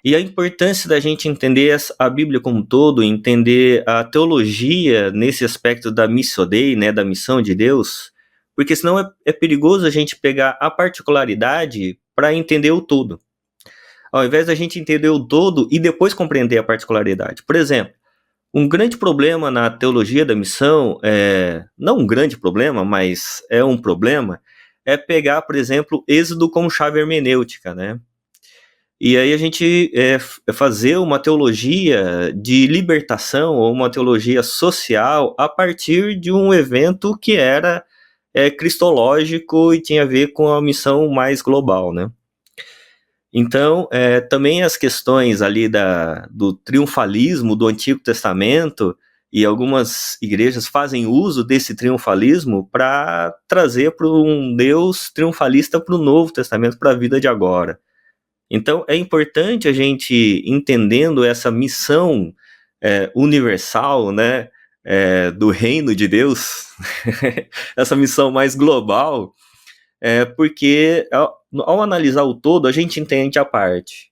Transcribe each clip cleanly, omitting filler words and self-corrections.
E a importância da gente entender a Bíblia como um todo, entender a teologia nesse aspecto da Missio Dei, né, da missão de Deus, porque senão é perigoso a gente pegar a particularidade para entender o todo. Ao invés da gente entender o todo e depois compreender a particularidade. Por exemplo, um grande problema na teologia da missão, não um grande problema, mas é um problema, é pegar, por exemplo, Êxodo como chave hermenêutica, né? E aí a gente fazer uma teologia de libertação ou uma teologia social a partir de um evento que era cristológico e tinha a ver com a missão mais global, né? Então, também as questões ali do triunfalismo do Antigo Testamento, e algumas igrejas fazem uso desse triunfalismo para trazer para um Deus triunfalista para o Novo Testamento, para a vida de agora. Então, é importante a gente, entendendo essa missão universal, né, do reino de Deus, essa missão mais global, porque ao analisar o todo, a gente entende a parte.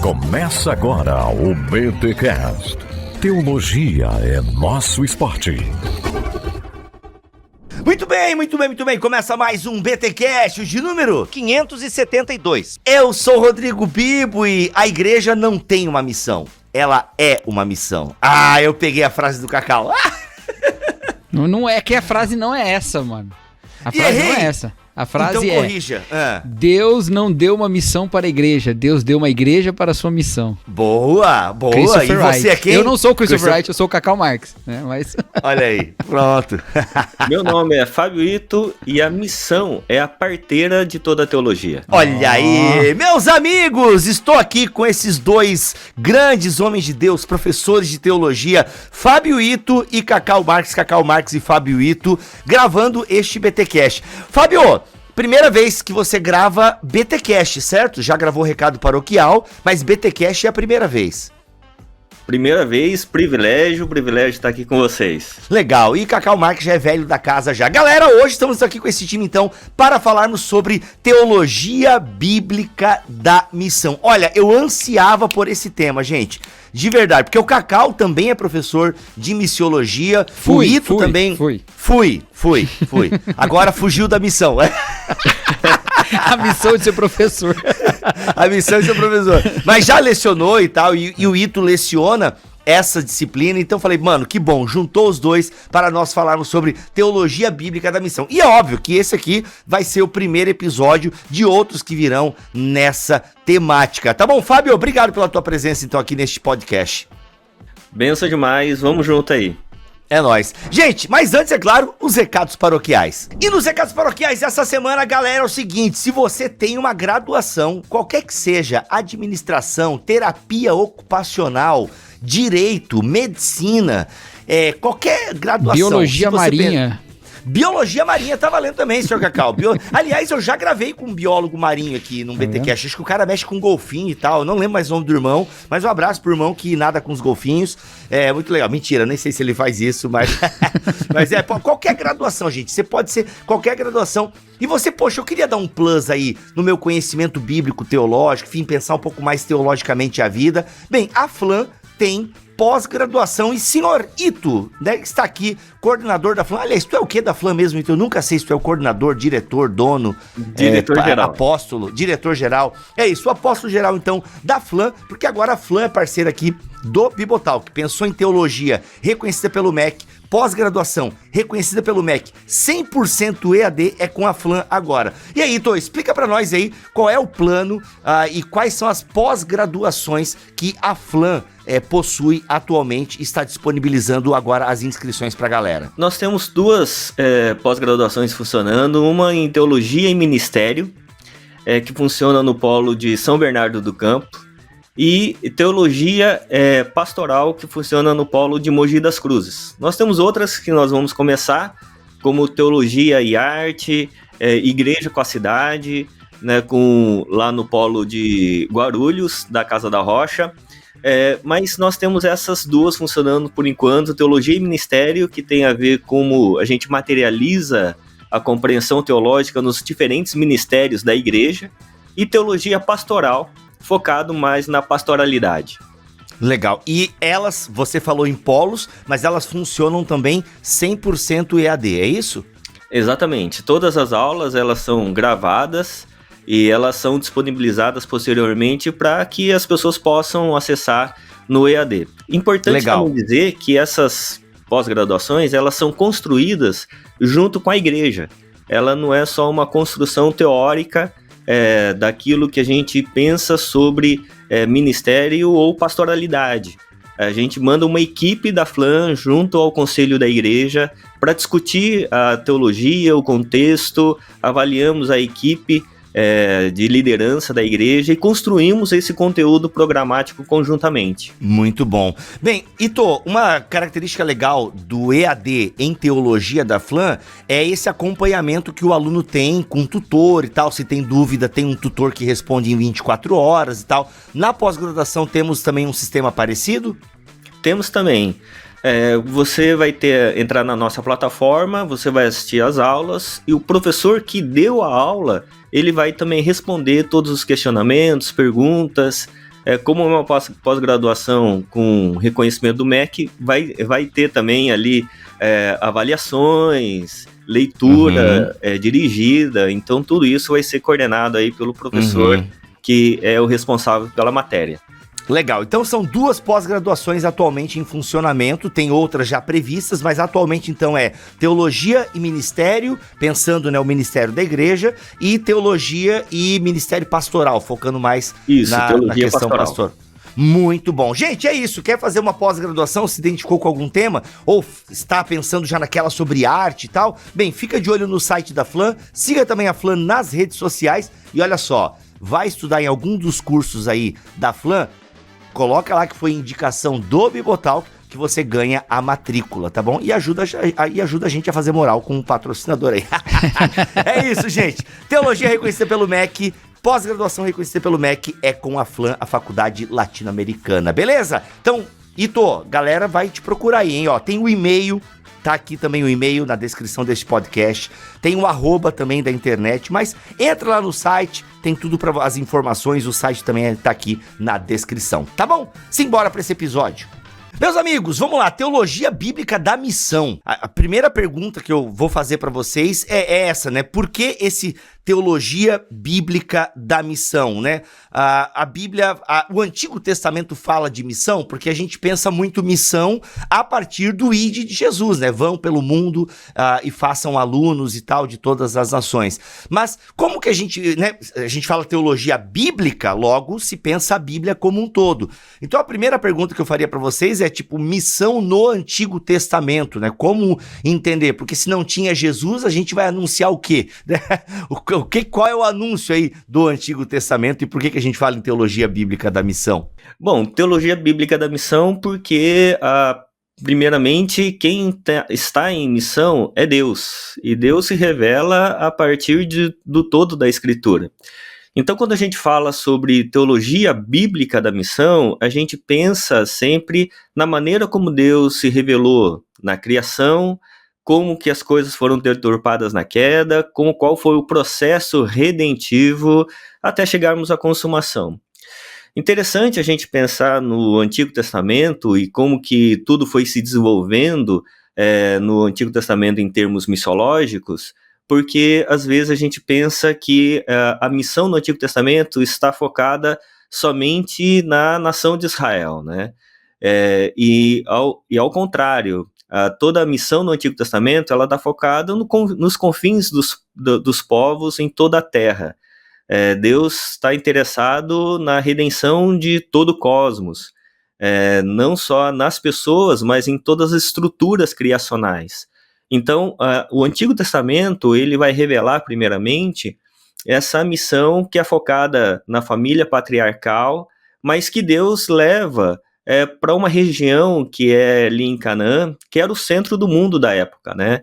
Começa agora o BTcast. Teologia é nosso esporte. Muito bem. Começa mais um BTcast de número 572. Eu sou Rodrigo Bibo e a igreja não tem uma missão. Ela é uma missão. Ah, eu peguei a frase do Cacau. Não é que a frase não é essa, mano. A frase não é essa. A frase então corrija. Deus não deu uma missão para a igreja, Deus deu uma igreja para a sua missão. Boa. Christopher E você é quem? Eu não sou o Christopher Wright, eu sou o Cacau Marx, né? Mas... Olha aí, pronto. Meu nome é Fábio Ito e a missão é a parteira de toda a teologia. Olha aí, meus amigos, estou aqui com esses dois grandes homens de Deus, professores de teologia, Fábio Ito e Cacau Marx e Fábio Ito, gravando este BTcast. Fábio, primeira vez que você grava BTcast, certo? Já gravou Recado Paroquial, mas BTcast é a primeira vez. Primeira vez, privilégio estar aqui com vocês. Legal, e Cacau Marx já é velho da casa já. Galera, hoje estamos aqui com esse time então para falarmos sobre teologia bíblica da missão. Olha, eu ansiava por esse tema, gente. De verdade, porque o Cacau também é professor de missiologia. O Ito também. Fui. Agora fugiu da missão. A missão de ser professor. A missão de ser professor. Mas já lecionou e tal, e o Ito leciona essa disciplina, então falei, mano, que bom, juntou os dois para nós falarmos sobre teologia bíblica da missão. E é óbvio que esse aqui vai ser o primeiro episódio de outros que virão nessa temática. Tá bom, Fábio? Obrigado pela tua presença, então, aqui neste podcast. Benção demais, vamos junto aí. É nóis. Gente, mas antes, é claro, os recados paroquiais. E nos recados paroquiais essa semana, galera, é o seguinte, se você tem uma graduação, qualquer que seja, administração, terapia ocupacional, direito, medicina, qualquer graduação. Biologia marinha. Biologia marinha tá valendo também, senhor Cacau. Aliás, eu já gravei com um biólogo marinho aqui no BTcast. Acho que o cara mexe com golfinho e tal. Eu não lembro mais o nome do irmão, mas um abraço pro irmão que nada com os golfinhos. É muito legal. Mentira, nem sei se ele faz isso, mas... mas qualquer graduação, gente. Você pode ser qualquer graduação. E você, poxa, eu queria dar um plus aí no meu conhecimento bíblico, teológico, enfim, pensar um pouco mais teologicamente a vida. Bem, a FLAM tem pós-graduação e senhor Ito, né, que está aqui, coordenador da FLAM. Aliás, tu é o que da FLAM mesmo, Ito? Eu nunca sei se tu é o coordenador, diretor, dono, diretor-geral, apóstolo, diretor-geral. É isso, o apóstolo-geral, então, da FLAM, porque agora a FLAM é parceira aqui do Bibotal, que pensou em teologia, reconhecida pelo MEC, pós-graduação, reconhecida pelo MEC, 100% EAD é com a FLAM agora. E aí, Ito, explica pra nós aí qual é o plano e quais são as pós-graduações que a FLAM possui atualmente e está disponibilizando agora as inscrições pra galera. Nós temos duas pós-graduações funcionando, uma em teologia e ministério, que funciona no polo de São Bernardo do Campo, e teologia pastoral, que funciona no polo de Mogi das Cruzes. Nós temos outras que nós vamos começar, como teologia e arte, igreja com a cidade, né, lá no polo de Guarulhos, da Casa da Rocha. Mas nós temos essas duas funcionando por enquanto, teologia e ministério, que tem a ver como a gente materializa a compreensão teológica nos diferentes ministérios da igreja, e teologia pastoral, focado mais na pastoralidade. Legal. E elas, você falou em polos, mas elas funcionam também 100% EAD, é isso? Exatamente. Todas as aulas, elas são gravadas e elas são disponibilizadas posteriormente para que as pessoas possam acessar no EAD. Importante também dizer que essas pós-graduações, elas são construídas junto com a igreja. Ela não é só uma construção teórica daquilo que a gente pensa sobre ministério ou pastoralidade. A gente manda uma equipe da FLAM junto ao conselho da igreja para discutir a teologia, o contexto, avaliamos a equipe de liderança da igreja e construímos esse conteúdo programático conjuntamente. Muito bom. Bem, Ito, uma característica legal do EAD em teologia da FLAM é esse acompanhamento que o aluno tem com tutor e tal. Se tem dúvida, tem um tutor que responde em 24 horas e tal. Na pós-graduação temos também um sistema parecido? Temos também. Você vai entrar na nossa plataforma, você vai assistir às aulas e o professor que deu a aula, ele vai também responder todos os questionamentos, perguntas. Como é uma pós-graduação com reconhecimento do MEC, vai ter também ali avaliações, leitura dirigida, então tudo isso vai ser coordenado aí pelo professor que é o responsável pela matéria. Legal, então são 2 pós-graduações atualmente em funcionamento, tem outras já previstas, mas atualmente então é Teologia e Ministério, pensando o Ministério da Igreja, e Teologia e Ministério Pastoral, focando mais na questão pastoral. Muito bom. Gente, é isso. Quer fazer uma pós-graduação, se identificou com algum tema, ou está pensando já naquela sobre arte e tal? Bem, fica de olho no site da FLAM, siga também a FLAM nas redes sociais, e olha só, vai estudar em algum dos cursos aí da FLAM, coloca lá que foi indicação do Bibotalk que você ganha a matrícula, tá bom? E ajuda a gente a fazer moral com o patrocinador aí. É isso, gente. Teologia reconhecida pelo MEC, pós-graduação reconhecida pelo MEC é com a FLAM, a Faculdade Latino-Americana, beleza? Então, Ito, galera vai te procurar aí, hein? Ó, tem o e-mail, tá aqui também o e-mail na descrição deste podcast, tem o @ também da internet, mas entra lá no site, tem tudo para as informações, o site também tá aqui na descrição, tá bom? Simbora para esse episódio. Meus amigos, vamos lá, teologia bíblica da missão. A primeira pergunta que eu vou fazer para vocês é essa, né? Por que esse teologia bíblica da missão, né? A Bíblia, o Antigo Testamento fala de missão porque a gente pensa muito missão a partir do ID de Jesus, né? Vão pelo mundo e façam alunos e tal de todas as nações. Mas como que a gente, né? A gente fala teologia bíblica, logo se pensa a Bíblia como um todo. Então a primeira pergunta que eu faria para vocês é tipo missão no Antigo Testamento, né? Como entender? Porque se não tinha Jesus, a gente vai anunciar o quê? Qual é o anúncio aí do Antigo Testamento e por que a gente fala em teologia bíblica da missão? Bom, teologia bíblica da missão porque, primeiramente, quem está em missão é Deus. E Deus se revela a partir do todo da Escritura. Então, quando a gente fala sobre teologia bíblica da missão, a gente pensa sempre na maneira como Deus se revelou na criação, como que as coisas foram deturpadas na queda, qual foi o processo redentivo até chegarmos à consumação. Interessante a gente pensar no Antigo Testamento e como que tudo foi se desenvolvendo no Antigo Testamento em termos missiológicos, porque às vezes a gente pensa que a missão no Antigo Testamento está focada somente na nação de Israel, né? E ao contrário, toda a missão no Antigo Testamento ela está focada nos confins dos povos em toda a terra. Deus está interessado na redenção de todo o cosmos, não só nas pessoas, mas em todas as estruturas criacionais. Então, o Antigo Testamento ele vai revelar, primeiramente, essa missão que é focada na família patriarcal, mas que Deus leva para uma região que é ali em Canaã, que era o centro do mundo da época, né?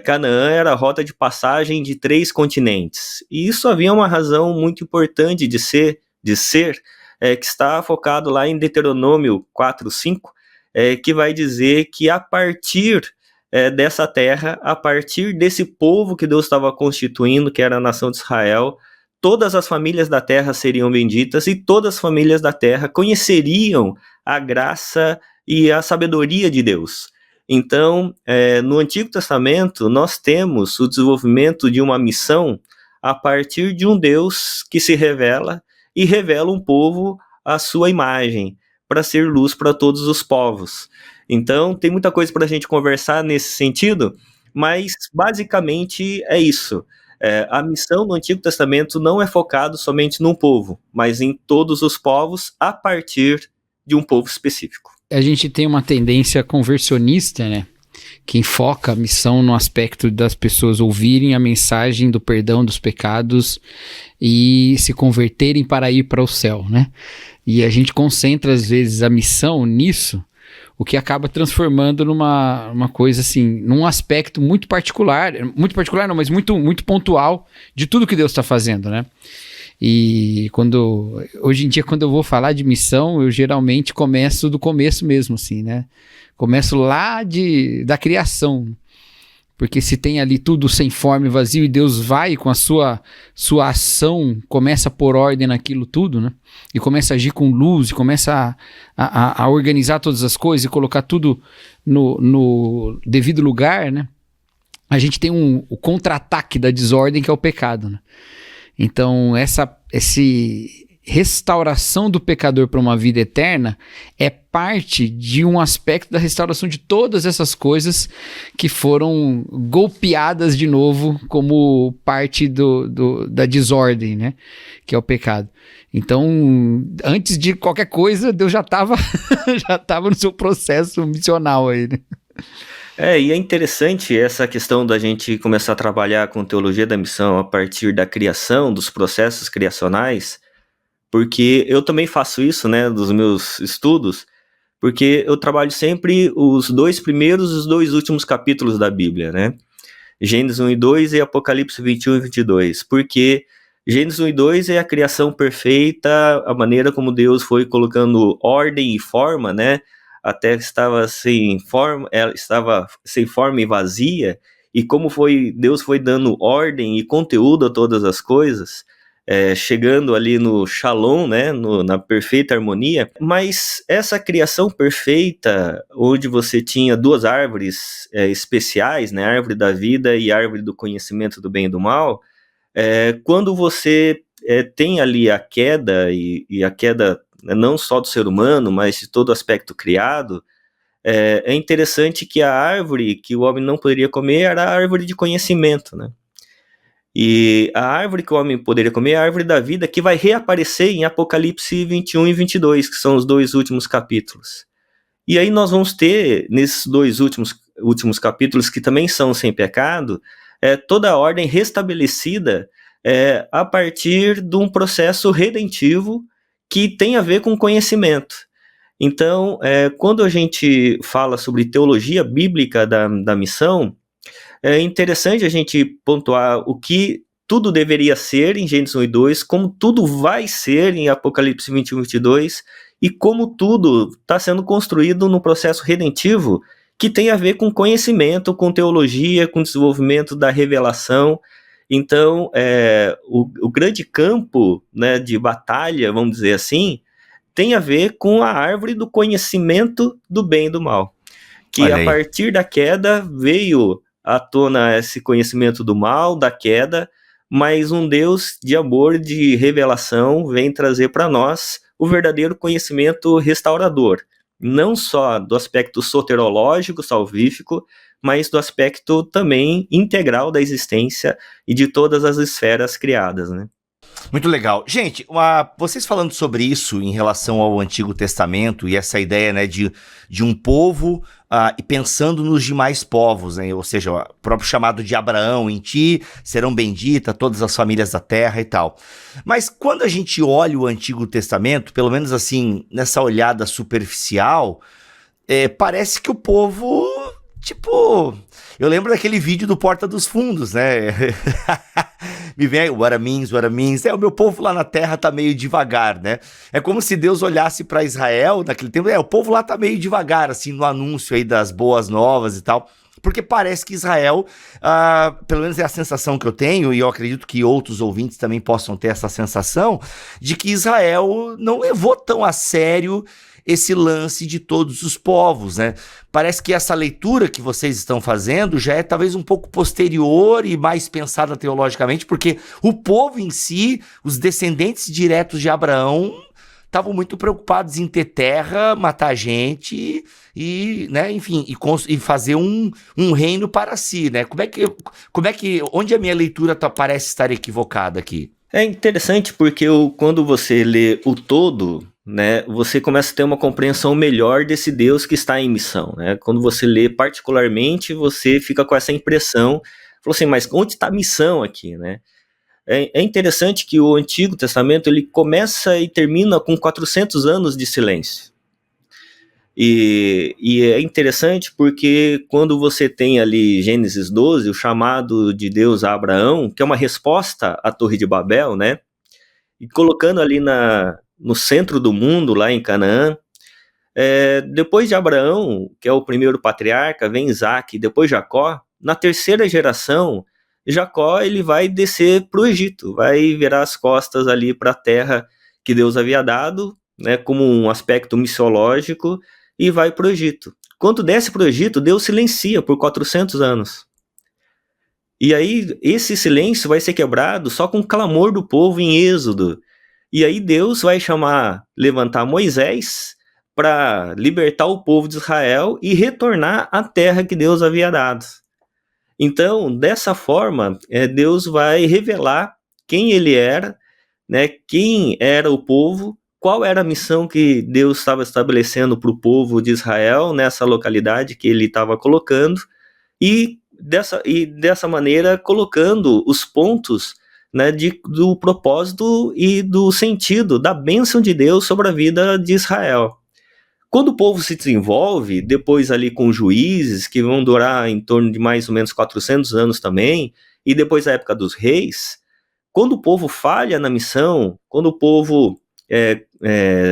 Canaã era a rota de passagem de 3 continentes, e isso havia uma razão muito importante de ser que está focado lá em Deuteronômio 4:5, que vai dizer que a partir dessa terra, a partir desse povo que Deus estava constituindo, que era a nação de Israel, todas as famílias da terra seriam benditas e todas as famílias da terra conheceriam a graça e a sabedoria de Deus. Então, no Antigo Testamento, nós temos o desenvolvimento de uma missão a partir de um Deus que se revela e revela um povo à sua imagem, para ser luz para todos os povos. Então, tem muita coisa para a gente conversar nesse sentido, mas basicamente é isso. A missão no Antigo Testamento não é focada somente num povo, mas em todos os povos a partir de um povo específico. A gente tem uma tendência conversionista, né? Que enfoca a missão no aspecto das pessoas ouvirem a mensagem do perdão dos pecados e se converterem para ir para o céu, né? E a gente concentra, às vezes, a missão nisso, o que acaba transformando numa coisa assim, num aspecto muito particular não, mas muito, muito pontual de tudo que Deus está fazendo, né? E hoje em dia, quando eu vou falar de missão, eu geralmente começo do começo mesmo, assim, né? Começo lá da criação, porque se tem ali tudo sem forma e vazio e Deus vai com a sua ação, começa a pôr ordem naquilo tudo, né? E começa a agir com luz, e começa a organizar todas as coisas e colocar tudo no devido lugar, né? A gente tem o contra-ataque da desordem, que é o pecado, né? Então, essa restauração do pecador para uma vida eterna é parte de um aspecto da restauração de todas essas coisas que foram golpeadas de novo como parte da desordem, né? Que é o pecado. Então, antes de qualquer coisa, Deus já estava no seu processo missional aí, né? E é interessante essa questão da gente começar a trabalhar com teologia da missão a partir da criação, dos processos criacionais, porque eu também faço isso, né, dos meus estudos, porque eu trabalho sempre os 2 primeiros e os 2 últimos capítulos da Bíblia, né? Gênesis 1 e 2 e Apocalipse 21 e 22, porque Gênesis 1 e 2 é a criação perfeita, a maneira como Deus foi colocando ordem e forma, né? A terra estava sem forma, ela estava sem forma e vazia, e como Deus foi dando ordem e conteúdo a todas as coisas, chegando ali no Shalom, né, na perfeita harmonia. Mas essa criação perfeita, onde você tinha 2 árvores especiais, né, a árvore da vida e a árvore do conhecimento do bem e do mal, quando você tem ali a queda, e a queda não só do ser humano, mas de todo aspecto criado, é interessante que a árvore que o homem não poderia comer era a árvore de conhecimento, né? E a árvore que o homem poderia comer é a árvore da vida, que vai reaparecer em Apocalipse 21 e 22, que são os 2 últimos capítulos. E aí nós vamos ter, nesses 2 últimos capítulos, que também são sem pecado, toda a ordem restabelecida a partir de um processo redentivo que tem a ver com conhecimento. Então, quando a gente fala sobre teologia bíblica da missão, é interessante a gente pontuar o que tudo deveria ser em Gênesis 1 e 2, como tudo vai ser em Apocalipse 21 e 22, e como tudo está sendo construído no processo redentivo que tem a ver com conhecimento, com teologia, com desenvolvimento da revelação. Então, o grande campo, né, de batalha, vamos dizer assim, tem a ver com a árvore do conhecimento do bem e do mal. Que a partir da queda veio à tona esse conhecimento do mal, da queda, mas um Deus de amor, de revelação, vem trazer para nós o verdadeiro conhecimento restaurador. Não só do aspecto soterológico, salvífico, mas do aspecto também integral da existência e de todas as esferas criadas, né? Muito legal. Gente, vocês falando sobre isso em relação ao Antigo Testamento e essa ideia, né, de um povo e pensando nos demais povos, né? Ou seja, o próprio chamado de Abraão, em ti serão benditas todas as famílias da terra e tal. Mas quando a gente olha o Antigo Testamento, pelo menos assim, nessa olhada superficial, parece que o povo, tipo... Eu lembro daquele vídeo do Porta dos Fundos, né? Me vem aí, what it means. O meu povo lá na terra tá meio devagar, né? É como se Deus olhasse para Israel naquele tempo. O povo lá tá meio devagar, assim, no anúncio aí das boas novas e tal. Porque parece que Israel, pelo menos é a sensação que eu tenho, e eu acredito que outros ouvintes também possam ter essa sensação, de que Israel não levou tão a sério esse lance de todos os povos, né? Parece que essa leitura que vocês estão fazendo já é talvez um pouco posterior e mais pensada teologicamente, porque o povo em si, os descendentes diretos de Abraão, estavam muito preocupados em ter terra, matar gente e né, enfim, e fazer um reino para si, né? Onde a minha leitura parece estar equivocada aqui? É interessante porque quando você lê o todo, né, você começa a ter uma compreensão melhor desse Deus que está em missão, né? Quando você lê particularmente, você fica com essa impressão, falou assim, mas onde está a missão aqui, né? É interessante que o Antigo Testamento ele começa e termina com 400 anos de silêncio. E é interessante porque quando você tem ali Gênesis 12, o chamado de Deus a Abraão, que é uma resposta à Torre de Babel, né? E colocando ali no centro do mundo, lá em Canaã, depois de Abraão, que é o primeiro patriarca, vem Isaac, depois Jacó. Na terceira geração, Jacó ele vai descer para o Egito, vai virar as costas ali para a terra que Deus havia dado, né, como um aspecto missiológico, e vai para o Egito. Quando desce para o Egito, Deus silencia por 400 anos. E aí esse silêncio vai ser quebrado só com o clamor do povo em Êxodo. E aí Deus vai levantar Moisés para libertar o povo de Israel e retornar à terra que Deus havia dado. Então, dessa forma, Deus vai revelar quem ele era, né, quem era o povo, qual era a missão que Deus estava estabelecendo para o povo de Israel nessa localidade que ele estava colocando, e dessa maneira colocando os pontos, né, do propósito e do sentido da bênção de Deus sobre a vida de Israel. Quando o povo se desenvolve, depois ali com juízes, que vão durar em torno de mais ou menos 400 anos também, e depois a época dos reis, quando o povo falha na missão, quando o povo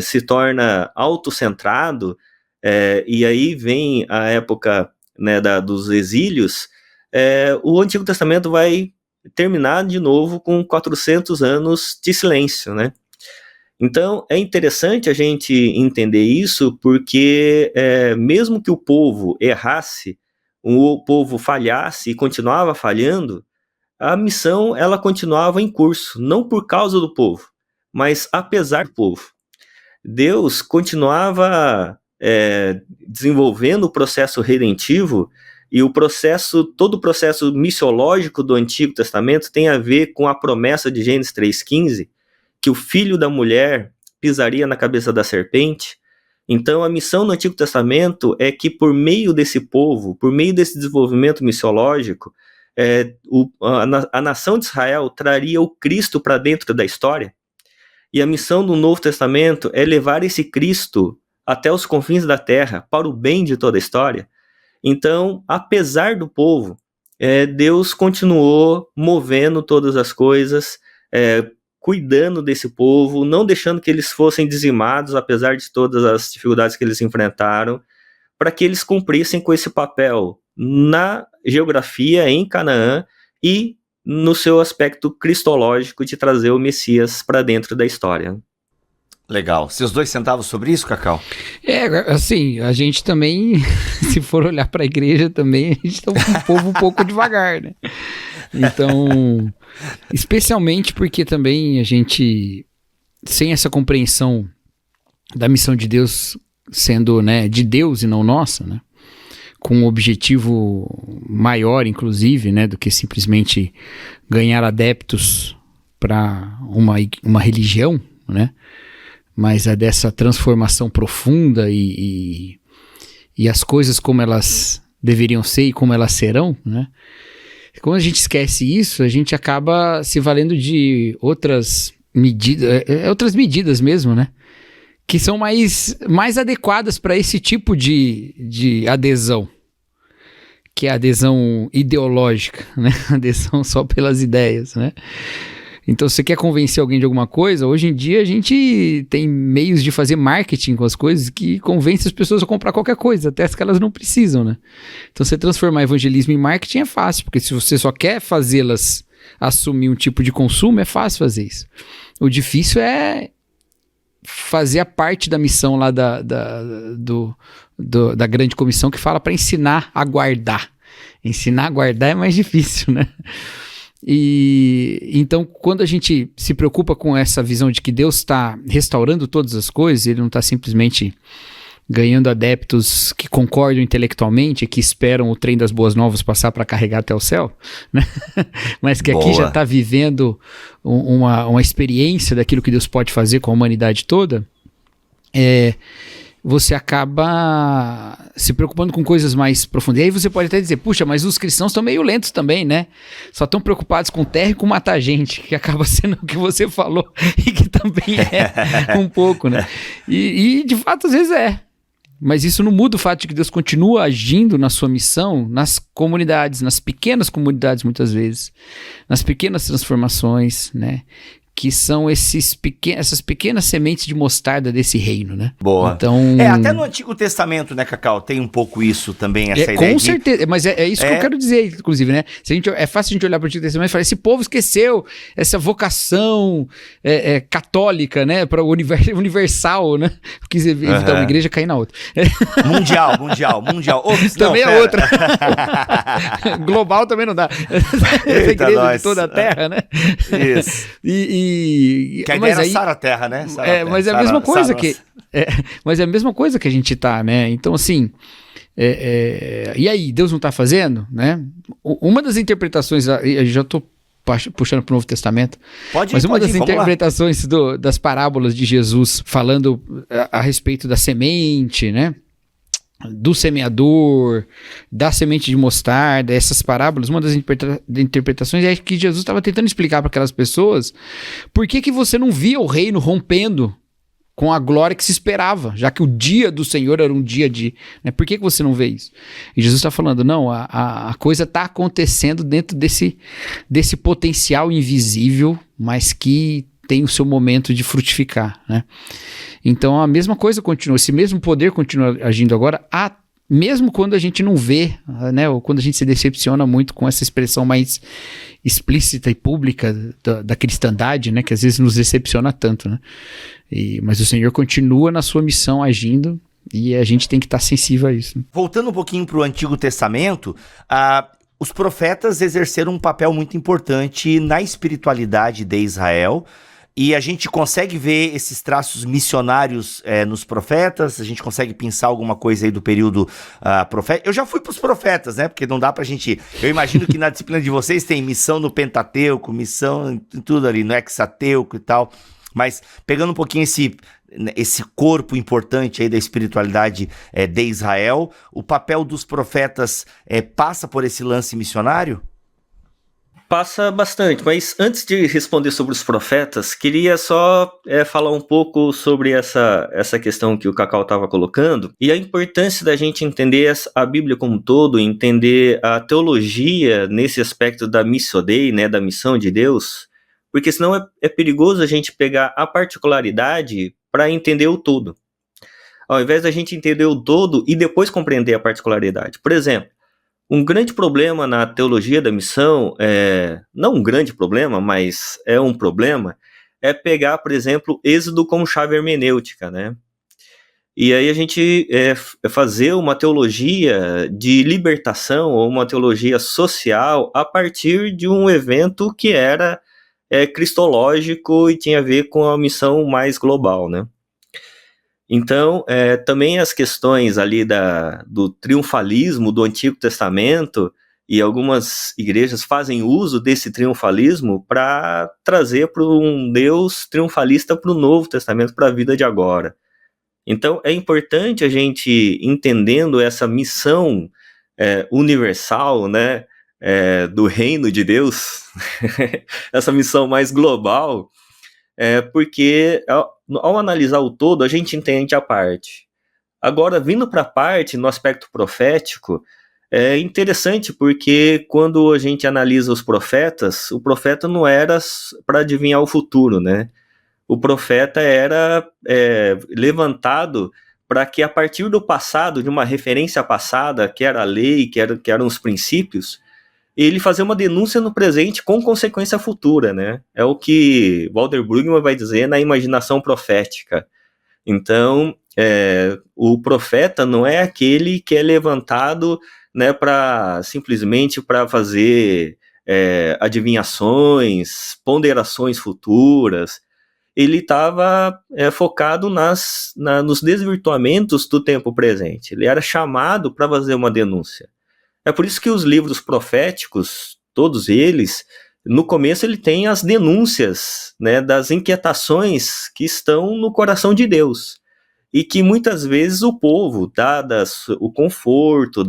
se torna autocentrado, e aí vem a época, né, dos exílios, o Antigo Testamento vai terminar de novo com 400 anos de silêncio, né? Então, é interessante a gente entender isso, porque mesmo que o povo errasse, o povo falhasse e continuava falhando, a missão ela continuava em curso, não por causa do povo, mas apesar do povo. Deus continuava desenvolvendo o processo redentivo, e todo o processo missiológico do Antigo Testamento tem a ver com a promessa de Gênesis 3,15, que o filho da mulher pisaria na cabeça da serpente. Então a missão no Antigo Testamento é que por meio desse povo, por meio desse desenvolvimento missiológico, a nação de Israel traria o Cristo para dentro da história, e a missão do Novo Testamento é levar esse Cristo até os confins da terra, para o bem de toda a história. Então, apesar do povo, Deus continuou movendo todas as coisas, cuidando desse povo, não deixando que eles fossem dizimados, apesar de todas as dificuldades que eles enfrentaram, para que eles cumprissem com esse papel na geografia em Canaã e no seu aspecto cristológico de trazer o Messias para dentro da história. Legal. Seus 2 centavos sobre isso, Cacau? Assim, a gente também, se for olhar para a igreja também, a gente tá um povo um pouco devagar, né? Então, especialmente porque também a gente, sem essa compreensão da missão de Deus sendo, né, de Deus e não nossa, né? Com um objetivo maior, inclusive, né, do que simplesmente ganhar adeptos para uma religião, né? Mas é dessa transformação profunda e as coisas como elas deveriam ser e como elas serão, né? Quando a gente esquece isso, a gente acaba se valendo de outras medidas mesmo, né? Que são mais adequadas para esse tipo de adesão, que é a adesão ideológica, né? Adesão só pelas ideias, né? Então, se você quer convencer alguém de alguma coisa, hoje em dia a gente tem meios de fazer marketing com as coisas que convence as pessoas a comprar qualquer coisa, até as que elas não precisam, né? Então, você transformar evangelismo em marketing é fácil, porque se você só quer fazê-las assumir um tipo de consumo, é fácil fazer isso. O difícil é fazer a parte da missão lá da grande comissão que fala para ensinar a guardar. Ensinar a guardar é mais difícil, né? E então, quando a gente se preocupa com essa visão de que Deus está restaurando todas as coisas, ele não está simplesmente ganhando adeptos que concordam intelectualmente, que esperam o trem das boas novas passar para carregar até o céu, né? Mas que aqui já está vivendo uma experiência daquilo que Deus pode fazer com a humanidade toda, você acaba se preocupando com coisas mais profundas. E aí você pode até dizer, puxa, mas os cristãos estão meio lentos também, né? Só estão preocupados com terra e com matar gente, que acaba sendo o que você falou, e que também é um pouco, né? E de fato, às vezes é. Mas isso não muda o fato de que Deus continua agindo na sua missão, nas comunidades, nas pequenas comunidades muitas vezes, nas pequenas transformações, né? Que são essas pequenas sementes de mostarda desse reino, né? Boa. Então, até no Antigo Testamento, né, Cacau, tem um pouco isso também, essa ideia com certeza, mas é isso que eu quero dizer, inclusive, né? É fácil a gente olhar para o Antigo Testamento e falar, esse povo esqueceu essa vocação católica, né? Para o universal, né? Quis evitar uma igreja cair na outra. Mundial. Ops, também é outra. Global também não dá. Essa igreja de toda a terra, né? Isso. Que a ideia era Sara Terra, né? Mas é a mesma coisa mas é a mesma coisa que a gente tá, né? Então, assim, e aí, Deus não tá fazendo, né? Uma das interpretações, eu já tô puxando pro Novo Testamento, mas uma das interpretações das parábolas de Jesus falando a respeito da semente, né? Do semeador, da semente de mostarda, essas parábolas, uma das interpretações é que Jesus estava tentando explicar para aquelas pessoas por que você não via o reino rompendo com a glória que se esperava, já que o dia do Senhor era um dia de... Né, por que você não vê isso? E Jesus está falando, não, a coisa está acontecendo dentro desse potencial invisível, mas que tem o seu momento de frutificar, né? Então a mesma coisa continua, esse mesmo poder continua agindo agora, mesmo quando a gente não vê, né, ou quando a gente se decepciona muito com essa expressão mais explícita e pública da cristandade, né, que às vezes nos decepciona tanto, né? Mas o Senhor continua na sua missão agindo e a gente tem que estar sensível a isso. Voltando um pouquinho para o Antigo Testamento, os profetas exerceram um papel muito importante na espiritualidade de Israel. E a gente consegue ver esses traços missionários nos profetas, a gente consegue pensar alguma coisa aí do período profético. Eu já fui pros profetas, né? Porque não dá pra gente... Eu imagino que na disciplina de vocês tem missão no Pentateuco, missão em tudo ali, no Hexateuco e tal. Mas pegando um pouquinho esse corpo importante aí da espiritualidade de Israel, o papel dos profetas passa por esse lance missionário? Passa bastante, mas antes de responder sobre os profetas, queria só falar um pouco sobre essa questão que o Cacau estava colocando e a importância da gente entender a Bíblia como um todo, entender a teologia nesse aspecto da Missio Dei, né, da missão de Deus, porque senão é perigoso a gente pegar a particularidade para entender o todo, ao invés da gente entender o todo e depois compreender a particularidade. Por exemplo, um grande problema na teologia da missão, não um grande problema, mas é um problema, é pegar, por exemplo, Êxodo como chave hermenêutica, né? E aí a gente fazer uma teologia de libertação ou uma teologia social a partir de um evento que era cristológico e tinha a ver com a missão mais global, né? Então, também as questões ali do triunfalismo do Antigo Testamento, e algumas igrejas fazem uso desse triunfalismo para trazer para um Deus triunfalista para o Novo Testamento, para a vida de agora. Então, é importante a gente, entendendo essa missão universal, né, do reino de Deus, essa missão mais global, porque ao analisar o todo, a gente entende a parte. Agora, vindo para a parte, no aspecto profético, É interessante porque quando a gente analisa os profetas, o profeta não era para adivinhar o futuro, né? O profeta era levantado para que a partir do passado, de uma referência passada, que era a lei, que eram os princípios, ele fazer uma denúncia no presente com consequência futura, né? É o que Walter Brueggemann vai dizer na imaginação profética. Então, o profeta não é aquele que é levantado, né, simplesmente para fazer adivinhações, ponderações futuras. Ele estava focado nos desvirtuamentos do tempo presente. Ele era chamado para fazer uma denúncia. É por isso que os livros proféticos, todos eles, no começo ele tem as denúncias, né, das inquietações que estão no coração de Deus. E que muitas vezes o povo, dadas o conforto,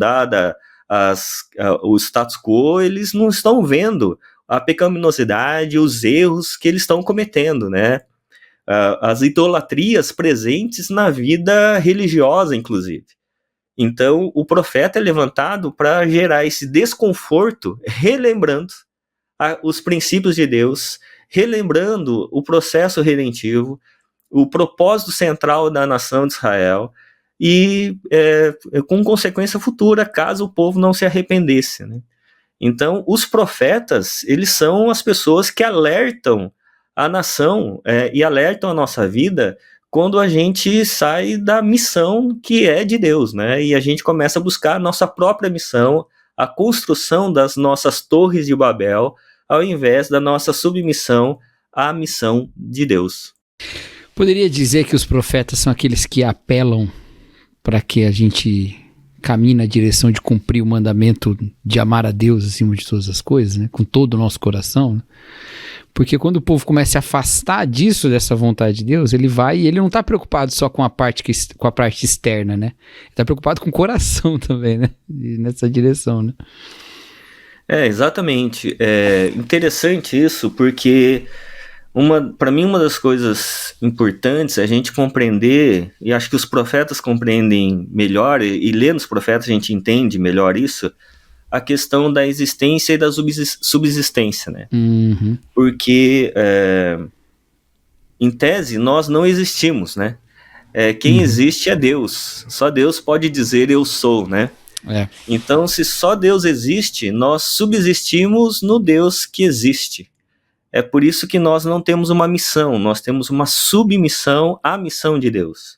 o status quo, eles não estão vendo a pecaminosidade, os erros que eles estão cometendo, né? As idolatrias presentes na vida religiosa, inclusive. Então, o profeta é levantado para gerar esse desconforto, relembrando os princípios de Deus, relembrando o processo redentivo, o propósito central da nação de Israel, e com consequência futura, caso o povo não se arrependesse, né? Então, os profetas, eles são as pessoas que alertam a nação e alertam a nossa vida quando a gente sai da missão que é de Deus, né? E a gente começa a buscar a nossa própria missão, a construção das nossas torres de Babel, ao invés da nossa submissão à missão de Deus. Poderia dizer que os profetas são aqueles que apelam para que a gente caminhe na direção de cumprir o mandamento de amar a Deus acima de todas as coisas, né? Com todo o nosso coração, né? Porque quando o povo começa a se afastar disso, dessa vontade de Deus, ele vai e ele não está preocupado só com a parte externa, né? Ele está preocupado com o coração também, né? E nessa direção, né? Exatamente. É interessante isso, porque para mim uma das coisas importantes é a gente compreender, e acho que os profetas compreendem melhor, e lendo os profetas a gente entende melhor isso, a questão da existência e da subsistência, né? Uhum. Porque, em tese, nós não existimos, né? Quem existe é Deus. Só Deus pode dizer eu sou, né? Então, se só Deus existe, nós subsistimos no Deus que existe. É por isso que nós não temos uma missão, nós temos uma submissão à missão de Deus.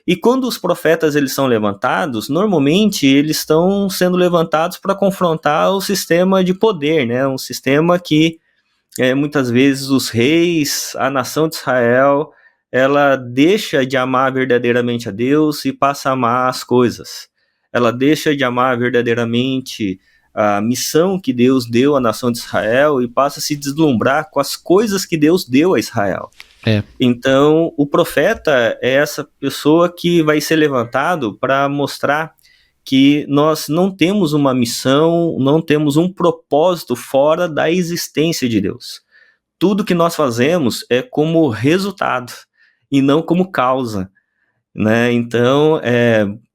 E quando os profetas eles são levantados, normalmente eles estão sendo levantados para confrontar o sistema de poder, né? Um sistema que muitas vezes os reis, a nação de Israel, ela deixa de amar verdadeiramente a Deus e passa a amar as coisas. Ela deixa de amar verdadeiramente a missão que Deus deu à nação de Israel e passa a se deslumbrar com as coisas que Deus deu a Israel. Então, o profeta é essa pessoa que vai ser levantado para mostrar que nós não temos uma missão, não temos um propósito fora da existência de Deus. Tudo que nós fazemos é como resultado e não como causa, né? Então,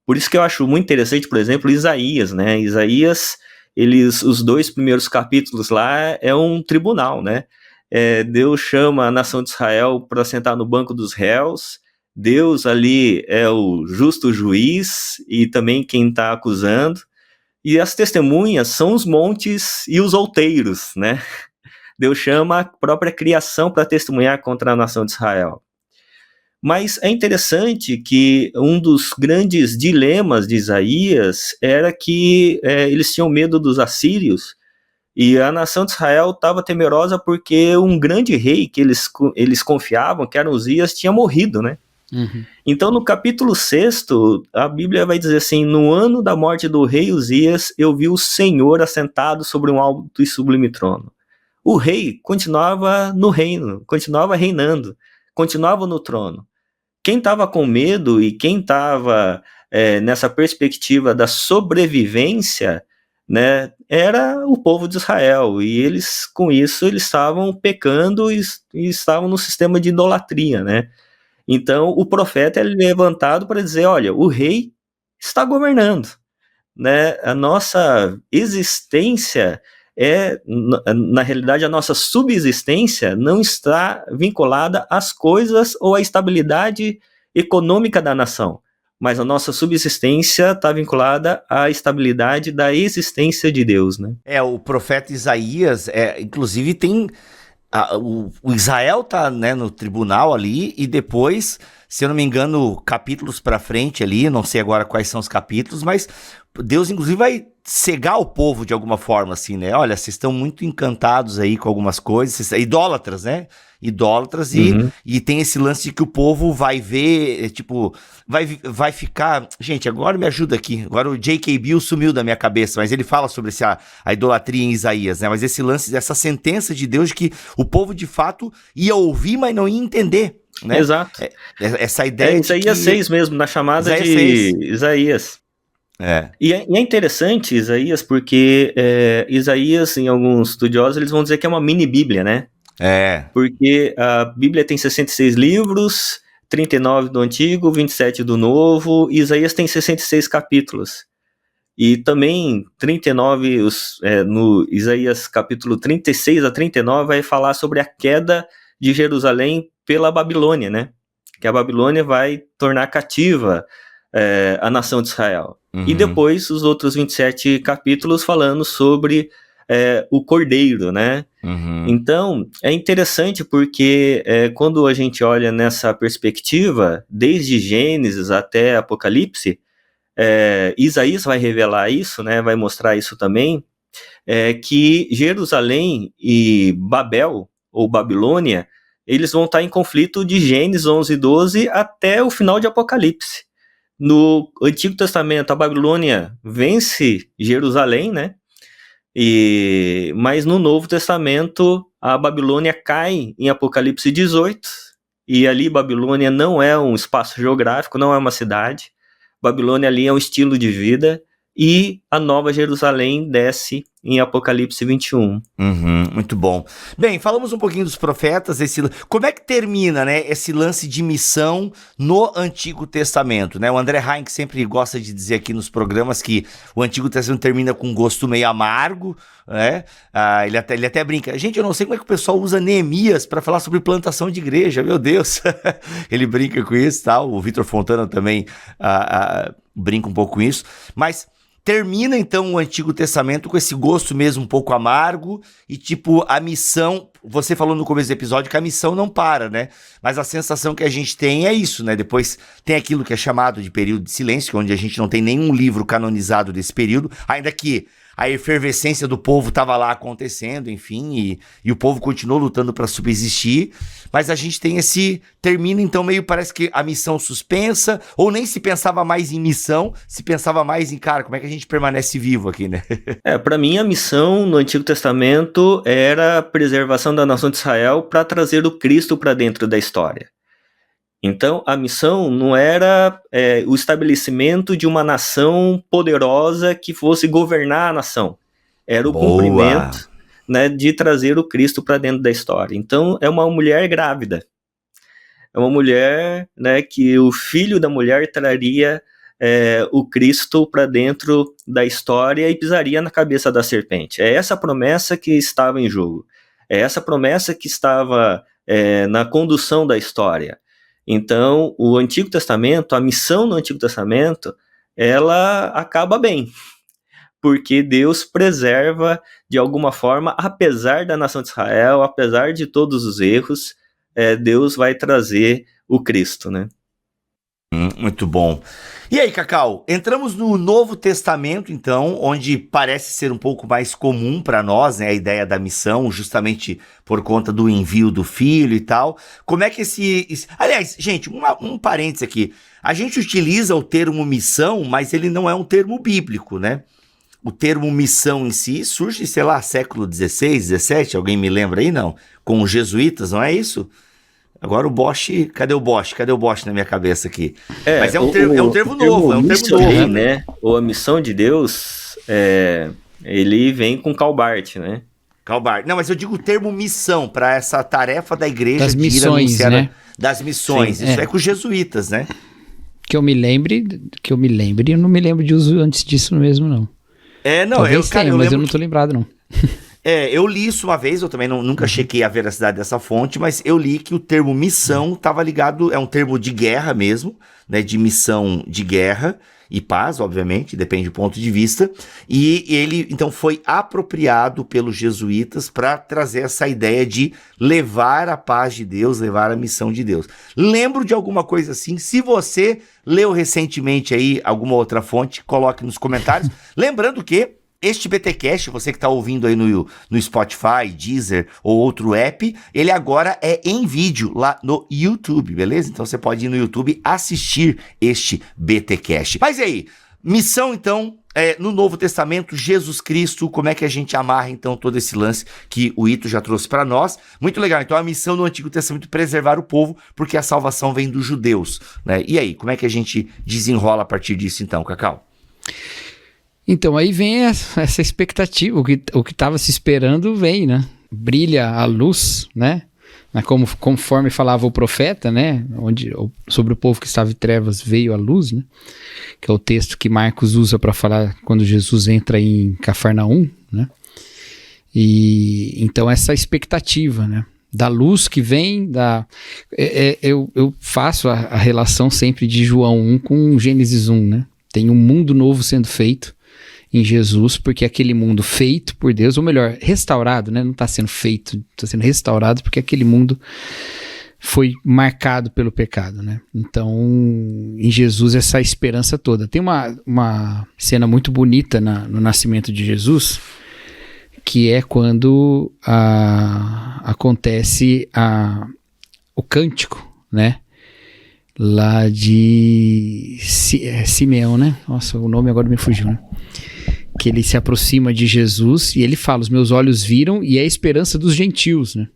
por isso que eu acho muito interessante, por exemplo, Isaías, né? Isaías, os 2 primeiros capítulos lá é um tribunal, né? Deus chama a nação de Israel para sentar no banco dos réus. Deus ali é o justo juiz e também quem está acusando. E as testemunhas são os montes e os outeiros, né? Deus chama a própria criação para testemunhar contra a nação de Israel. Mas é interessante que um dos grandes dilemas de Isaías era que eles tinham medo dos assírios. E a nação de Israel estava temerosa porque um grande rei que eles confiavam, que era Uzias, tinha morrido, né? Uhum. Então, no capítulo 6, a Bíblia vai dizer assim: no ano da morte do rei Uzias, eu vi o Senhor assentado sobre um alto e sublime trono. O rei continuava no reino, continuava reinando, continuava no trono. Quem estava com medo e quem estava nessa perspectiva da sobrevivência, né, era o povo de Israel, e eles, com isso, eles estavam pecando e estavam no sistema de idolatria, né? Então, o profeta é levantado para dizer, olha, o rei está governando, né, a nossa existência na realidade, a nossa subsistência não está vinculada às coisas ou à estabilidade econômica da nação, mas a nossa subsistência está vinculada à estabilidade da existência de Deus, né? O profeta Isaías, inclusive tem... o Israel tá, né, no tribunal ali, e depois, se eu não me engano, capítulos pra frente ali, não sei agora quais são os capítulos, mas Deus inclusive vai cegar o povo de alguma forma, assim, né? Olha, vocês estão muito encantados aí com algumas coisas, idólatras, né? Idólatras, e tem esse lance de que o povo vai ver, tipo, vai ficar... Gente, agora me ajuda aqui, agora o J.K. Bill sumiu da minha cabeça, mas ele fala sobre a idolatria em Isaías, né? Mas esse lance, essa sentença de Deus de que o povo de fato ia ouvir, mas não ia entender, né? Exato. Essa ideia Isaías 6 mesmo, na chamada Isaías de 6. Isaías. E é interessante Isaías, porque Isaías, em alguns estudiosos, eles vão dizer que é uma mini-bíblia, né? Porque a Bíblia tem 66 livros, 39 do Antigo, 27 do Novo, e Isaías tem 66 capítulos. E também 39, no Isaías capítulo 36 a 39, vai falar sobre a queda de Jerusalém pela Babilônia, né? Que a Babilônia vai tornar cativa a nação de Israel. E depois os outros 27 capítulos falando sobre o Cordeiro, né? Então, é interessante porque quando a gente olha nessa perspectiva, desde Gênesis até Apocalipse, Isaías vai revelar isso, né? Vai mostrar isso também, que Jerusalém e Babel, ou Babilônia, eles vão estar em conflito de Gênesis 11 e 12 até o final de Apocalipse. No Antigo Testamento, a Babilônia vence Jerusalém, né? Mas no Novo Testamento, a Babilônia cai em Apocalipse 18, e ali Babilônia não é um espaço geográfico, não é uma cidade. Babilônia ali é um estilo de vida, e a Nova Jerusalém desce em Apocalipse 21. Muito bom. Bem, falamos um pouquinho dos profetas, como é que termina, né, esse lance de missão no Antigo Testamento, né? O André Heinck sempre gosta de dizer aqui nos programas que o Antigo Testamento termina com um gosto meio amargo, né? Ele até brinca. Gente, eu não sei como é que o pessoal usa Neemias para falar sobre plantação de igreja, meu Deus. Ele brinca com isso, tal. O Vitor Fontana também brinca um pouco com isso, mas termina então o Antigo Testamento com esse gosto mesmo um pouco amargo e tipo a missão, você falou no começo do episódio que a missão não para, né? Mas a sensação que a gente tem é isso, né? Depois tem aquilo que é chamado de período de silêncio, onde a gente não tem nenhum livro canonizado desse período, ainda que a efervescência do povo estava lá acontecendo, enfim, e o povo continuou lutando para subsistir, mas a gente tem termina então meio, parece que a missão suspensa, ou nem se pensava mais em missão, se pensava mais em, cara, como é que a gente permanece vivo aqui, né? Para mim a missão no Antigo Testamento era a preservação da nação de Israel para trazer o Cristo para dentro da história. Então, a missão não era o estabelecimento de uma nação poderosa que fosse governar a nação. Era o cumprimento, né, de trazer o Cristo para dentro da história. Então, é uma mulher grávida. É uma mulher, né, que o filho da mulher traria o Cristo para dentro da história e pisaria na cabeça da serpente. É essa promessa que estava em jogo. É essa promessa que estava na condução da história. Então, o Antigo Testamento, a missão no Antigo Testamento, ela acaba bem, porque Deus preserva de alguma forma, apesar da nação de Israel, apesar de todos os erros, Deus vai trazer o Cristo, né? Muito bom. E aí, Cacau, entramos no Novo Testamento, então, onde parece ser um pouco mais comum para nós, né, a ideia da missão, justamente por conta do envio do filho e tal. Como é que Aliás, gente, um parênteses aqui. A gente utiliza o termo missão, mas ele não é um termo bíblico, né? O termo missão em si surge, sei lá, século XVI, XVII, alguém me lembra aí, não? Com os jesuítas, não é isso? Agora o Bosch, cadê o Bosch? Cadê o Bosch na minha cabeça aqui? Mas é um termo novo, é um termo novo, né? Ou a missão de Deus, ele vem com Calbart, né? Calbart. Não, mas eu digo o termo missão para essa tarefa da igreja das missões, né? Das missões. Sim, isso é com os jesuítas, né? Que eu me lembre, eu não me lembro de uso antes disso mesmo, não. Não, Talvez cara, tenha, eu mas lembro eu não tô lembrado, não. eu li isso uma vez, eu também nunca chequei a veracidade dessa fonte, mas eu li que o termo missão estava ligado, é um termo de guerra mesmo, né, de missão de guerra e paz, obviamente, depende do ponto de vista, e ele, então, foi apropriado pelos jesuítas para trazer essa ideia de levar a paz de Deus, levar a missão de Deus. Lembro de alguma coisa assim, se você leu recentemente aí alguma outra fonte, coloque nos comentários, lembrando que este BTcast, você que está ouvindo aí no Spotify, Deezer ou outro app, ele agora é em vídeo lá no YouTube, beleza? Então você pode ir no YouTube assistir este BTcast. Mas e aí, missão então, no Novo Testamento, Jesus Cristo, como é que a gente amarra então todo esse lance que o Ito já trouxe para nós? Muito legal, então a missão no Antigo Testamento é preservar o povo, porque a salvação vem dos judeus, né? E aí, como é que a gente desenrola a partir disso então, Cacau? Então, aí vem essa expectativa, o que estava se esperando vem, né? Brilha a luz, né? Conforme falava o profeta, né? Sobre o povo que estava em trevas veio a luz, né? Que é o texto que Marcos usa para falar quando Jesus entra em Cafarnaum, né? E então essa expectativa, né? Da luz que vem, eu faço a relação sempre de João 1 com Gênesis 1, né? Tem um mundo novo sendo feito em Jesus, porque aquele mundo feito por Deus, ou melhor, restaurado, né? Não está sendo feito, está sendo restaurado, porque aquele mundo foi marcado pelo pecado, né? Então, em Jesus, essa esperança toda. Tem uma cena muito bonita no nascimento de Jesus, que é quando acontece o cântico, né? Lá de Simeão, né? Nossa, o nome agora me fugiu, né? Que ele se aproxima de Jesus e ele fala, os meus olhos viram e é a esperança dos gentios, né?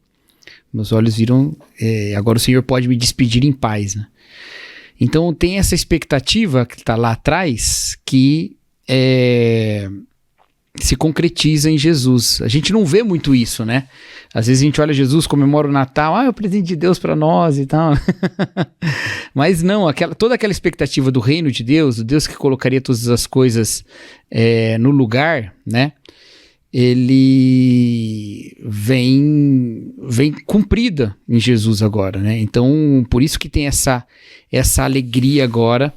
Meus olhos viram, agora o Senhor pode me despedir em paz, né? Então tem essa expectativa que está lá atrás que se concretiza em Jesus. A gente não vê muito isso, né? Às vezes a gente olha Jesus, comemora o Natal, é o presente de Deus para nós e tal. Mas não, toda aquela expectativa do reino de Deus, do Deus que colocaria todas as coisas no lugar, né? Ele vem cumprida em Jesus agora, né? Então, por isso que tem essa alegria agora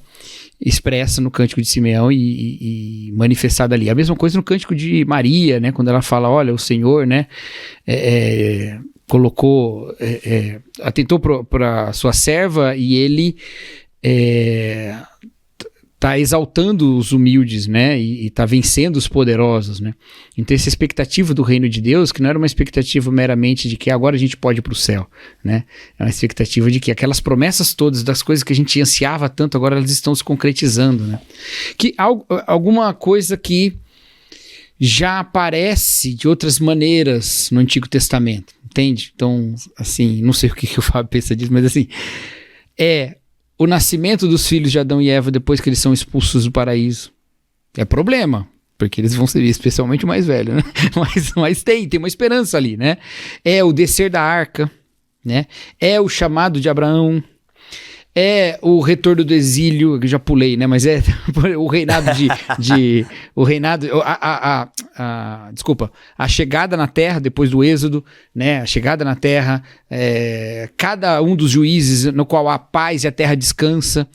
expressa no Cântico de Simeão e manifestada ali. A mesma coisa no Cântico de Maria, né? Quando ela fala, olha, o Senhor, né? Colocou, atentou para sua serva e ele está exaltando os humildes, né? E está vencendo os poderosos, né? Então essa expectativa do reino de Deus, que não era uma expectativa meramente de que agora a gente pode ir para o céu, né? É uma expectativa de que aquelas promessas todas das coisas que a gente ansiava tanto, agora elas estão se concretizando, né? Que alguma coisa que já aparece de outras maneiras no Antigo Testamento, entende? Então, assim, não sei o que o Fábio pensa disso, mas assim, o nascimento dos filhos de Adão e Eva depois que eles são expulsos do paraíso. É problema, porque eles vão ser especialmente o mais velho, né? Mas tem uma esperança ali, né? É o descer da arca, né? É o chamado de Abraão, é o retorno do exílio, que eu já pulei, né? Mas é o reinado o reinado, desculpa, a chegada na terra depois do êxodo, né? A chegada na terra, cada um dos juízes no qual há paz e a terra descansa.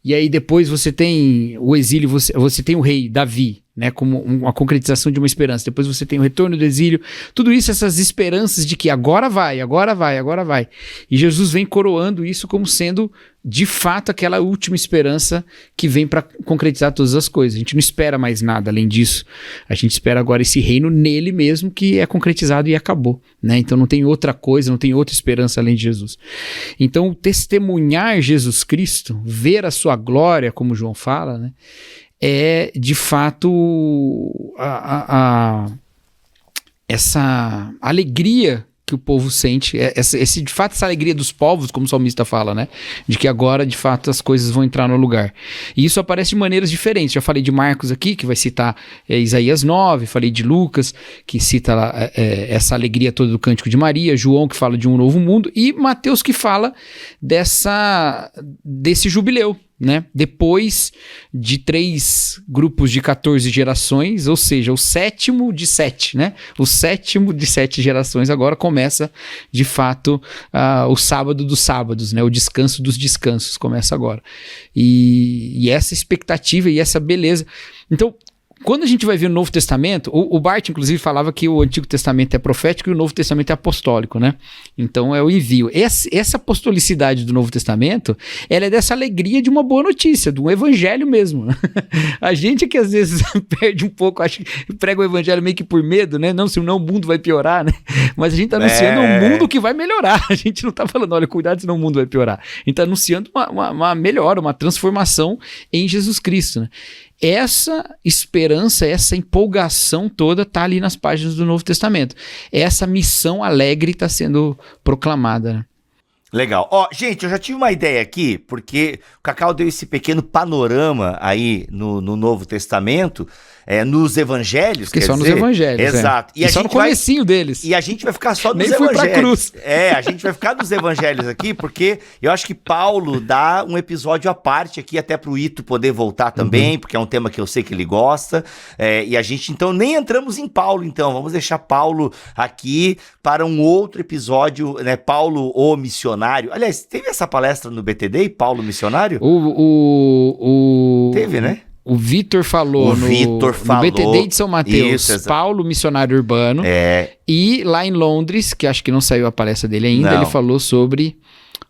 E aí depois você tem o exílio, você tem o rei Davi, né, como uma concretização de uma esperança. Depois você tem o retorno do exílio. Tudo isso, essas esperanças de que agora vai. E Jesus vem coroando isso como sendo, de fato, aquela última esperança que vem para concretizar todas as coisas. A gente não espera mais nada além disso. A gente espera agora esse reino nele mesmo que é concretizado e acabou, né? Então não tem outra coisa, não tem outra esperança além de Jesus. Então testemunhar Jesus Cristo, ver a sua glória, como João fala, né? É, de fato, essa alegria que o povo sente, de fato, essa alegria dos povos, como o salmista fala, né? De que agora, de fato, as coisas vão entrar no lugar. E isso aparece de maneiras diferentes. Já falei de Marcos aqui, que vai citar Isaías 9, falei de Lucas, que cita lá, essa alegria toda do Cântico de Maria, João, que fala de um novo mundo, e Mateus, que fala desse jubileu, né? Depois de 3 grupos de 14 gerações, ou seja, o 7º de 7, né? O 7º de 7 gerações agora começa, de fato, o sábado dos sábados, né? O descanso dos descansos começa agora. E essa expectativa e essa beleza. Então, quando a gente vai ver o Novo Testamento, o Barth, inclusive, falava que o Antigo Testamento é profético e o Novo Testamento é apostólico, né? Então, é o envio. Essa apostolicidade do Novo Testamento, ela é dessa alegria de uma boa notícia, de um evangelho mesmo. A gente que às vezes perde um pouco, acho que prega o evangelho meio que por medo, né? Não, senão o mundo vai piorar, né? Mas a gente tá anunciando um mundo que vai melhorar. A gente não tá falando, olha, cuidado, senão o mundo vai piorar. A gente tá anunciando uma melhora, uma transformação em Jesus Cristo, né? Essa esperança, essa empolgação toda está ali nas páginas do Novo Testamento. Essa missão alegre está sendo proclamada, né? Legal. Ó, gente, eu já tive uma ideia aqui, porque o Cacau deu esse pequeno panorama aí no Novo Testamento, nos evangelhos, Fiquei só nos evangelhos. Exato. E só no comecinho deles. E a gente vai ficar só nos Nem evangelhos. fui pra cruz. A gente vai ficar nos evangelhos aqui, porque eu acho que Paulo dá um episódio à parte aqui, até pro Ito poder voltar também, porque é um tema que eu sei que ele gosta. E a gente, então, nem entramos em Paulo, então. Vamos deixar Paulo aqui para um outro episódio, né? Paulo, o missionário. Aliás, teve essa palestra no BTD, Paulo Missionário? Teve, né? O Vitor falou, no BTD de São Mateus, isso, Paulo Missionário Urbano. E lá em Londres, que acho que não saiu a palestra dele ainda, ele falou sobre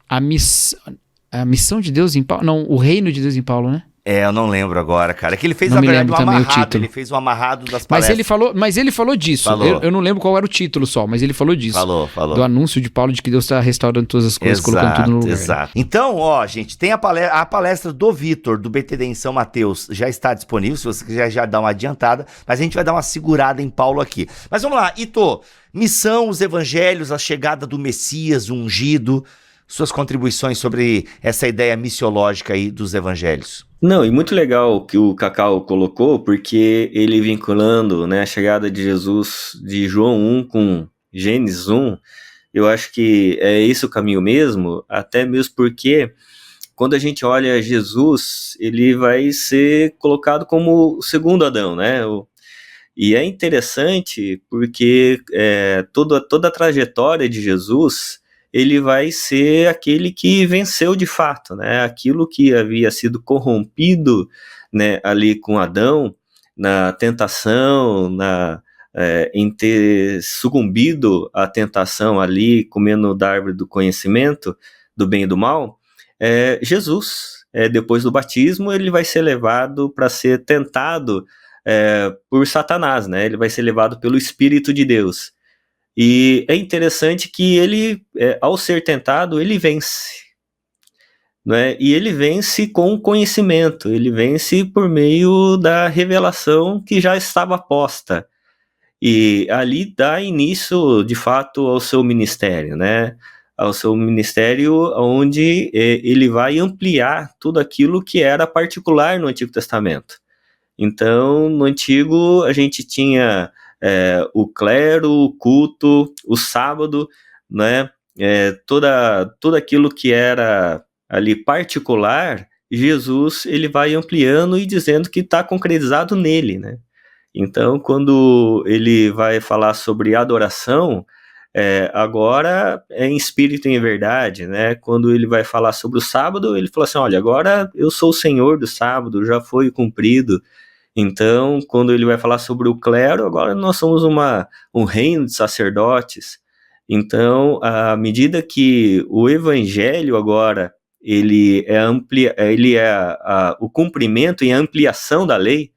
a missão de Deus em Paulo. Não, o reino de Deus em Paulo, né? Eu não lembro agora, cara. É que ele fez, na verdade, um amarrado. Ele fez um amarrado das palestras. Mas ele falou disso. Eu não lembro qual era o título só, mas ele falou disso. Falou. Do anúncio de Paulo de que Deus está restaurando todas as coisas, colocando tudo no lugar. Exato. Então, ó, gente, tem a palestra do Vitor, do BTD em São Mateus, já está disponível, se você quiser já dar uma adiantada, mas a gente vai dar uma segurada em Paulo aqui. Mas vamos lá, Ito, missão, os evangelhos, a chegada do Messias, o ungido, suas contribuições sobre essa ideia missiológica aí dos evangelhos. Não, e muito legal o que o Cacau colocou, porque ele vinculando, né, a chegada de Jesus de João 1 com Gênesis 1, eu acho que é esse o caminho mesmo, até mesmo porque quando a gente olha Jesus, ele vai ser colocado como o segundo Adão, né? E é interessante porque toda a trajetória de Jesus, ele vai ser aquele que venceu de fato, né? Aquilo que havia sido corrompido, né, ali com Adão, na tentação, em ter sucumbido à tentação ali, comendo da árvore do conhecimento, do bem e do mal, Jesus, depois do batismo, ele vai ser levado para ser tentado por Satanás, né? Ele vai ser levado pelo Espírito de Deus. E é interessante que ele, ao ser tentado, ele vence, né? E ele vence com conhecimento, ele vence por meio da revelação que já estava posta. E ali dá início, de fato, ao seu ministério, né? Ao seu ministério, onde ele vai ampliar tudo aquilo que era particular no Antigo Testamento. Então, no Antigo, a gente tinha o clero, o culto, o sábado, né? Tudo aquilo que era ali particular, Jesus ele vai ampliando e dizendo que está concretizado nele, né? Então, quando ele vai falar sobre adoração, agora é em espírito e em verdade, né? Quando ele vai falar sobre o sábado, ele fala assim, olha, agora eu sou o Senhor do sábado, já foi cumprido. Então, quando ele vai falar sobre o clero, agora nós somos um reino de sacerdotes. Então, à medida que o evangelho agora, ele é o cumprimento e a ampliação da lei,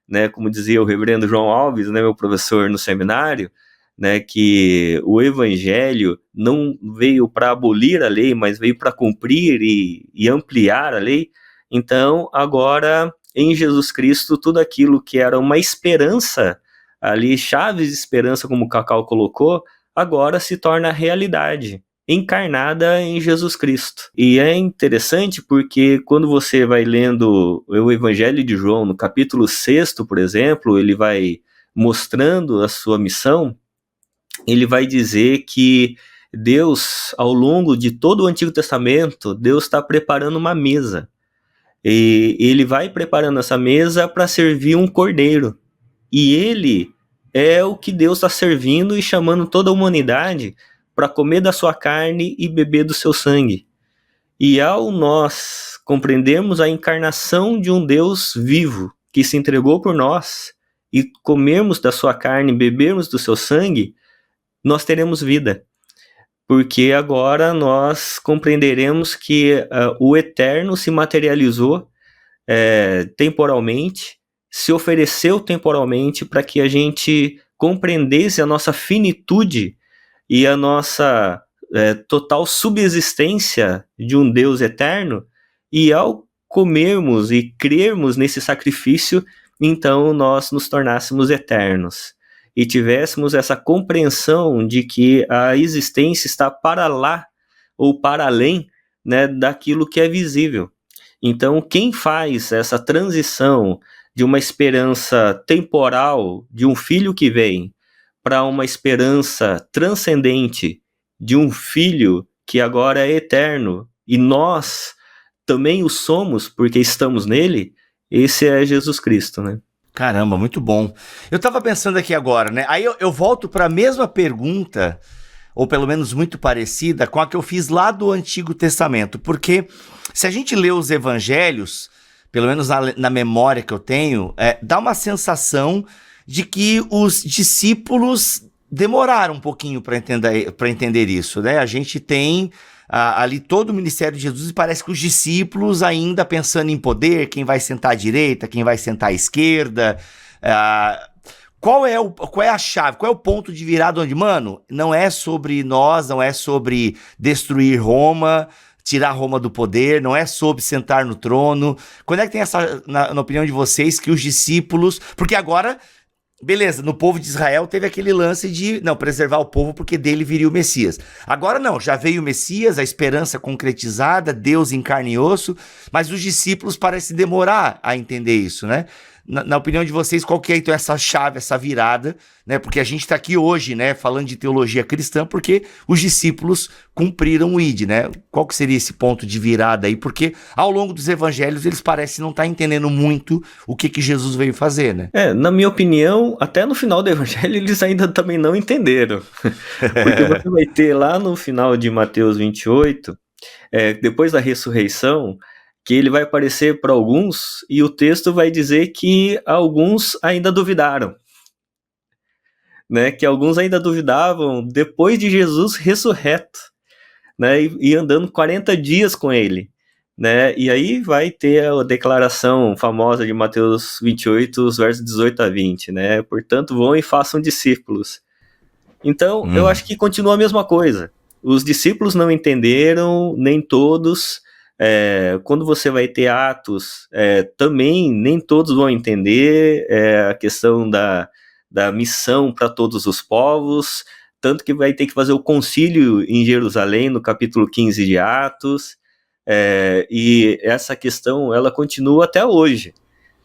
né, como dizia o reverendo João Alves, né, meu professor no seminário, né, que o evangelho não veio para abolir a lei, mas veio para cumprir e ampliar a lei. Então, agora, em Jesus Cristo, tudo aquilo que era uma esperança, ali, chaves de esperança, como o Cacau colocou, agora se torna realidade, encarnada em Jesus Cristo. E é interessante porque quando você vai lendo o Evangelho de João, no capítulo 6, por exemplo, ele vai mostrando a sua missão, ele vai dizer que Deus, ao longo de todo o Antigo Testamento, Deus está preparando uma mesa. E ele vai preparando essa mesa para servir um cordeiro. E ele é o que Deus está servindo e chamando toda a humanidade para comer da sua carne e beber do seu sangue. E ao nós compreendermos a encarnação de um Deus vivo que se entregou por nós e comermos da sua carne, bebermos do seu sangue, nós teremos vida. Porque agora nós compreenderemos que o eterno se materializou temporalmente, se ofereceu temporalmente para que a gente compreendesse a nossa finitude e a nossa total subsistência de um Deus eterno, e ao comermos e crermos nesse sacrifício, então nós nos tornássemos eternos e tivéssemos essa compreensão de que a existência está para lá ou para além, né, daquilo que é visível. Então, quem faz essa transição de uma esperança temporal de um filho que vem para uma esperança transcendente de um filho que agora é eterno, e nós também o somos porque estamos nele, esse é Jesus Cristo, né? Caramba, muito bom. Eu tava pensando aqui agora, né? Aí eu volto para a mesma pergunta, ou pelo menos muito parecida, com a que eu fiz lá do Antigo Testamento. Porque se a gente lê os evangelhos, pelo menos na memória que eu tenho, dá uma sensação de que os discípulos demoraram um pouquinho para entender isso, né? A gente tem ali todo o ministério de Jesus e parece que os discípulos ainda pensando em poder, quem vai sentar à direita, quem vai sentar à esquerda. Qual é a chave, qual é o ponto de virada onde, mano, não é sobre nós, não é sobre destruir Roma, tirar Roma do poder, não é sobre sentar no trono. Quando é que tem essa, na opinião de vocês, que os discípulos... Porque agora... Beleza, no povo de Israel teve aquele lance de, não, preservar o povo porque dele viria o Messias. Agora não, já veio o Messias, a esperança concretizada, Deus em carne e osso, mas os discípulos parecem demorar a entender isso, né? Na opinião de vocês, qual que é então essa chave, essa virada, né? Porque a gente está aqui hoje, né, falando de teologia cristã, porque os discípulos cumpriram o ID, né? Qual que seria esse ponto de virada aí? Porque ao longo dos evangelhos eles parecem não estar entendendo muito o que Jesus veio fazer, né? Na minha opinião, até no final do evangelho eles ainda também não entenderam. Porque você vai ter lá no final de Mateus 28, depois da ressurreição, que ele vai aparecer para alguns, e o texto vai dizer que alguns ainda duvidaram, né? Que alguns ainda duvidavam depois de Jesus ressurreto, né? E andando 40 dias com ele, né? E aí vai ter a declaração famosa de Mateus 28, os versos 18 a 20, né? Portanto, vão e façam discípulos. Então, eu acho que continua a mesma coisa. Os discípulos não entenderam, nem todos. Quando você vai ter Atos, também nem todos vão entender a questão da missão para todos os povos, tanto que vai ter que fazer o concílio em Jerusalém, no capítulo 15 de Atos, e essa questão, ela continua até hoje,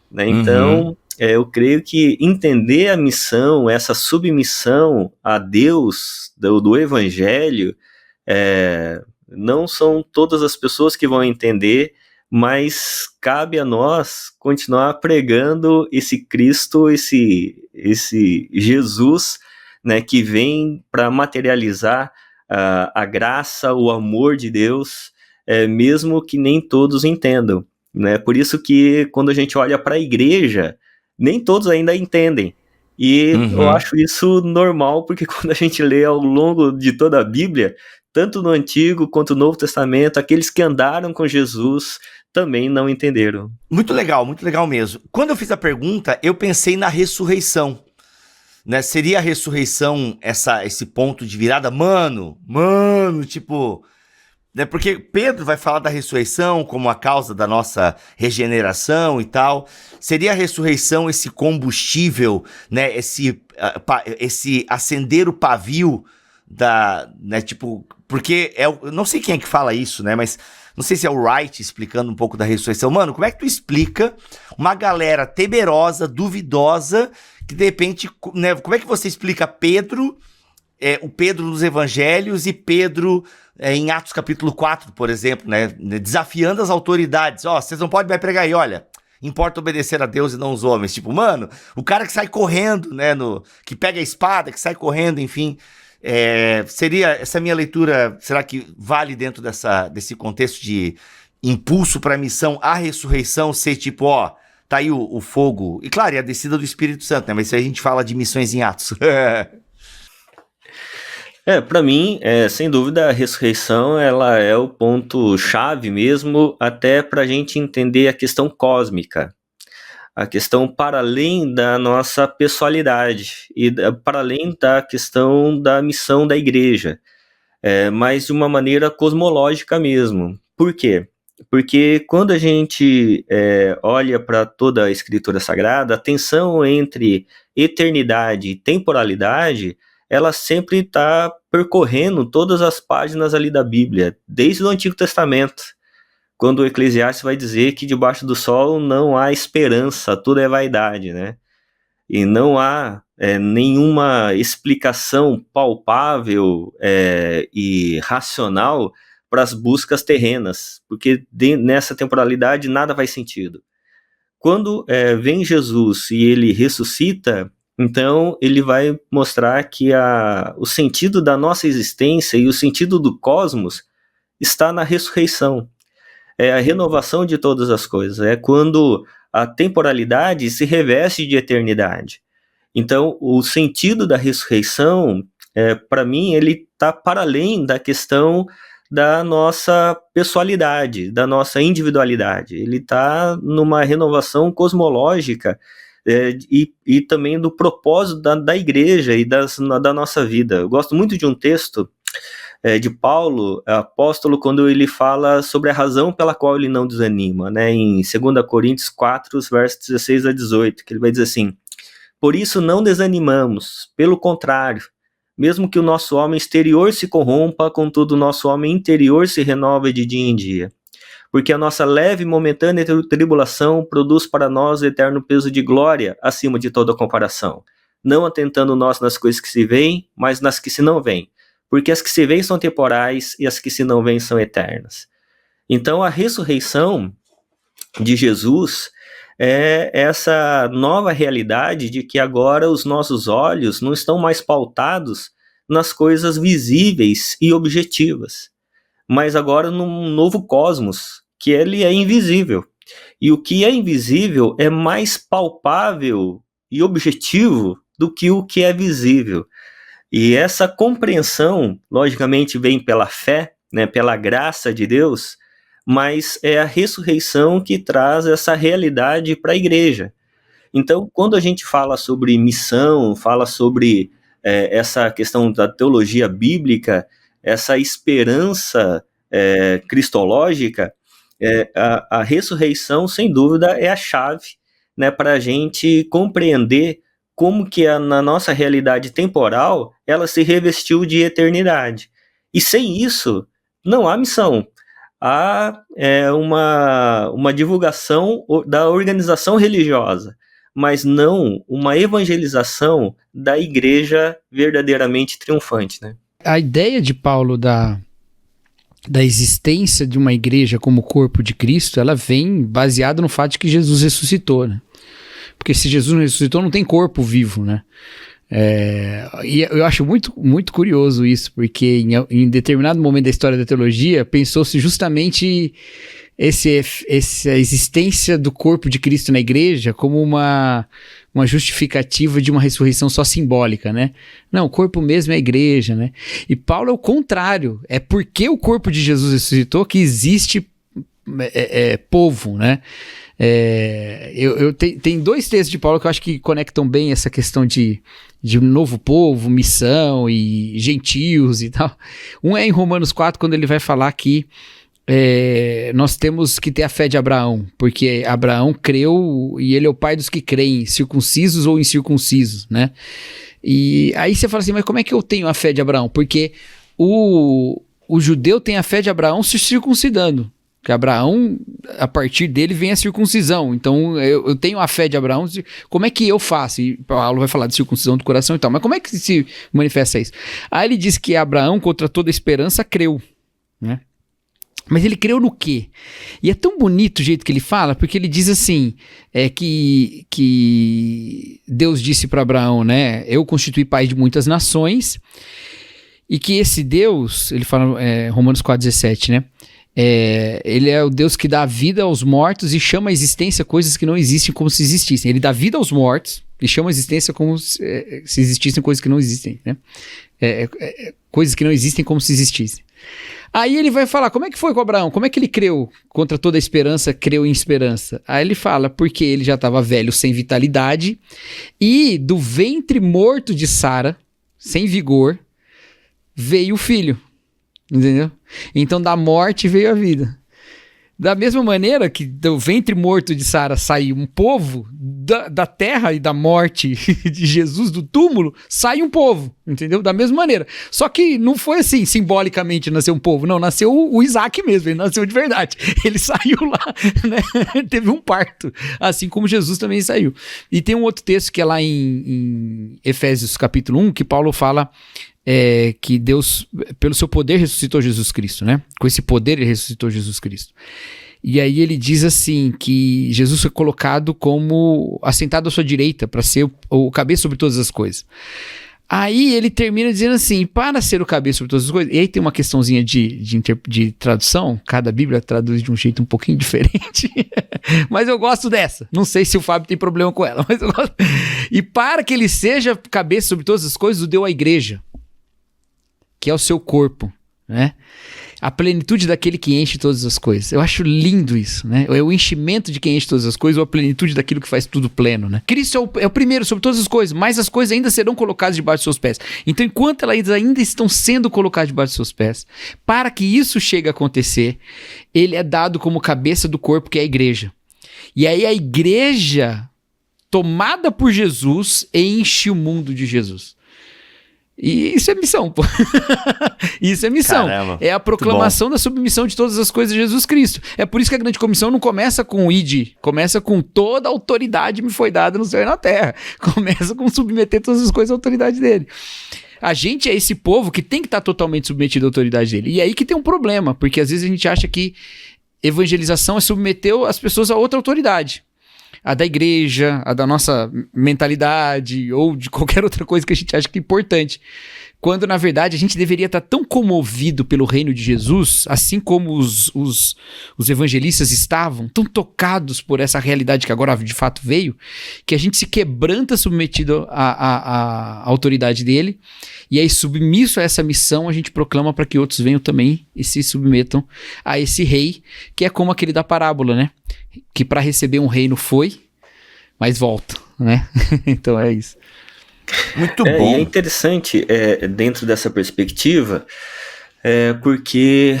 né? Então, eu creio que entender a missão, essa submissão a Deus do Evangelho, não são todas as pessoas que vão entender, mas cabe a nós continuar pregando esse Cristo, esse Jesus, né, que vem para materializar a graça, o amor de Deus, mesmo que nem todos entendam, né? Por isso que quando a gente olha para a igreja, nem todos ainda entendem. E eu acho isso normal, porque quando a gente lê ao longo de toda a Bíblia, tanto no Antigo quanto no Novo Testamento, aqueles que andaram com Jesus também não entenderam. Muito legal mesmo. Quando eu fiz a pergunta, eu pensei na ressurreição, né? Seria a ressurreição esse ponto de virada? Mano, tipo... Né? Porque Pedro vai falar da ressurreição como a causa da nossa regeneração e tal. Seria a ressurreição esse combustível, né? Esse acender o pavio né? Tipo... Porque eu não sei quem é que fala isso, né? Mas não sei se é o Wright explicando um pouco da ressurreição. Mano, como é que tu explica uma galera temerosa, duvidosa, que de repente, né? Como é que você explica Pedro o Pedro nos evangelhos e Pedro em Atos capítulo 4, por exemplo, né? Desafiando as autoridades. Ó, vocês não podem mais pregar aí, olha. Importa obedecer a Deus e não os homens. Tipo, mano, o cara que sai correndo, né? Que pega a espada, que sai correndo, enfim. Seria essa minha leitura, será que vale dentro desse contexto de impulso para a missão, a ressurreição ser tipo, ó, tá aí o fogo. E claro, e a descida do Espírito Santo, né? Mas isso aí a gente fala de missões em Atos. Para mim, sem dúvida, a ressurreição ela é o ponto-chave mesmo, até para a gente entender a questão cósmica, a questão para além da nossa pessoalidade e para além da questão da missão da igreja, mas de uma maneira cosmológica mesmo. Por quê? Porque quando a gente olha para toda a Escritura Sagrada, a tensão entre eternidade e temporalidade, ela sempre está percorrendo todas as páginas ali da Bíblia, desde o Antigo Testamento, quando o Eclesiastes vai dizer que debaixo do sol não há esperança, tudo é vaidade, né? E não há nenhuma explicação palpável e racional para as buscas terrenas, porque nessa temporalidade nada faz sentido. Quando vem Jesus e ele ressuscita, então ele vai mostrar que o sentido da nossa existência e o sentido do cosmos está na ressurreição. É a renovação de todas as coisas, é quando a temporalidade se reveste de eternidade. Então, o sentido da ressurreição, para mim, ele está para além da questão da nossa pessoalidade, da nossa individualidade. Ele está numa renovação cosmológica e também do propósito da igreja e da nossa vida. Eu gosto muito de um texto de Paulo, apóstolo, quando ele fala sobre a razão pela qual ele não desanima, né, em 2 Coríntios 4, versos 16 a 18, que ele vai dizer assim: por isso não desanimamos, pelo contrário, mesmo que o nosso homem exterior se corrompa, contudo o nosso homem interior se renova de dia em dia. Porque a nossa leve e momentânea tribulação produz para nós o eterno peso de glória acima de toda comparação, não atentando nós nas coisas que se veem, mas nas que se não veem, porque as que se veem são temporais e as que se não veem são eternas. Então a ressurreição de Jesus é essa nova realidade de que agora os nossos olhos não estão mais pautados nas coisas visíveis e objetivas, mas agora num novo cosmos, que ele é invisível. E o que é invisível é mais palpável e objetivo do que o que é visível. E essa compreensão, logicamente, vem pela fé, né, pela graça de Deus, mas é a ressurreição que traz essa realidade para a igreja. Então, quando a gente fala sobre missão, fala sobre essa questão da teologia bíblica, essa esperança cristológica, a ressurreição, sem dúvida, é a chave, né, para a gente compreender como que na nossa realidade temporal ela se revestiu de eternidade. E sem isso, não há missão. Há uma divulgação da organização religiosa, mas não uma evangelização da igreja verdadeiramente triunfante, né? A ideia de Paulo da existência de uma igreja como corpo de Cristo, ela vem baseada no fato de que Jesus ressuscitou, né? Porque se Jesus não ressuscitou, não tem corpo vivo, né? E eu acho muito, muito curioso isso, porque em determinado momento da história da teologia, pensou-se justamente essa existência do corpo de Cristo na igreja como uma justificativa de uma ressurreição só simbólica, né? Não, o corpo mesmo é a igreja, né? E Paulo é o contrário, é porque o corpo de Jesus ressuscitou que existe povo, né? Tem dois textos de Paulo que eu acho que conectam bem essa questão de novo povo, missão e gentios e tal. Um é em Romanos 4, quando ele vai falar que nós temos que ter a fé de Abraão, porque Abraão creu e ele é o pai dos que creem, circuncisos ou incircuncisos, né? E aí você fala assim, mas como é que eu tenho a fé de Abraão? Porque o judeu tem a fé de Abraão se circuncidando. Que Abraão, a partir dele vem a circuncisão. Então, eu tenho a fé de Abraão. Como é que eu faço? E Paulo vai falar de circuncisão do coração e tal. Mas como é que se manifesta isso? Aí ele diz que Abraão, contra toda esperança, creu, né? Mas ele creu no quê? E é tão bonito o jeito que ele fala, porque ele diz assim, que Deus disse para Abraão, né? Eu constituí pai de muitas nações, e que esse Deus, ele fala, Romanos 4,17, né? Ele é o Deus que dá vida aos mortos e chama à existência coisas que não existem como se existissem. Ele dá vida aos mortos e chama à existência como se existissem coisas que não existem, né? Coisas que não existem como se existissem. Aí ele vai falar, como é que foi com Abraão? Como é que ele creu contra toda a esperança, creu em esperança? Aí ele fala, porque ele já estava velho, sem vitalidade, e do ventre morto de Sara, sem vigor, veio o filho. Entendeu? Então da morte veio a vida. Da mesma maneira que do ventre morto de Sara saiu um povo, da terra e da morte de Jesus, do túmulo, sai um povo, entendeu? Da mesma maneira. Só que não foi assim, simbolicamente nasceu um povo, não, nasceu o Isaac mesmo, ele nasceu de verdade. Ele saiu lá, né? Teve um parto, assim como Jesus também saiu. E tem um outro texto que é lá em Efésios capítulo 1, que Paulo fala que Deus, pelo seu poder, ressuscitou Jesus Cristo, né? Com esse poder ele ressuscitou Jesus Cristo. E aí ele diz assim, que Jesus foi colocado como assentado à sua direita, para ser o cabeça sobre todas as coisas. Aí ele termina dizendo assim, para ser o cabeça sobre todas as coisas, e aí tem uma questãozinha de tradução, cada Bíblia traduz de um jeito um pouquinho diferente, mas eu gosto dessa, não sei se o Fábio tem problema com ela, mas eu gosto. E para que ele seja cabeça sobre todas as coisas, o deu à igreja, que é o seu corpo, né? A plenitude daquele que enche todas as coisas. Eu acho lindo isso, né? É o enchimento de quem enche todas as coisas, ou a plenitude daquilo que faz tudo pleno, né? Cristo é o primeiro sobre todas as coisas, mas as coisas ainda serão colocadas debaixo dos seus pés. Então, enquanto elas ainda estão sendo colocadas debaixo dos seus pés, para que isso chegue a acontecer, ele é dado como cabeça do corpo, que é a igreja. E aí a igreja, tomada por Jesus, enche o mundo de Jesus. E isso é missão, pô. Isso é missão. Caramba, é a proclamação da submissão de todas as coisas de Jesus Cristo. É por isso que a grande comissão não começa com o id, começa com toda a autoridade me foi dada no céu e na terra. Começa com submeter todas as coisas à autoridade dele. A gente é esse povo que tem que estar totalmente submetido à autoridade dele. E aí que tem um problema, porque às vezes a gente acha que evangelização é submeter as pessoas a outra autoridade. A da igreja, a da nossa mentalidade, ou de qualquer outra coisa que a gente acha que é importante. Quando, na verdade, a gente deveria estar tão comovido pelo reino de Jesus, assim como os evangelistas estavam, tão tocados por essa realidade que agora de fato veio, que a gente se quebranta submetido à autoridade dele, e aí, submisso a essa missão, a gente proclama para que outros venham também e se submetam a esse rei, que é como aquele da parábola, né? Que para receber um reino foi, mas volta, né? Então é isso. Muito bom. E é interessante, dentro dessa perspectiva, porque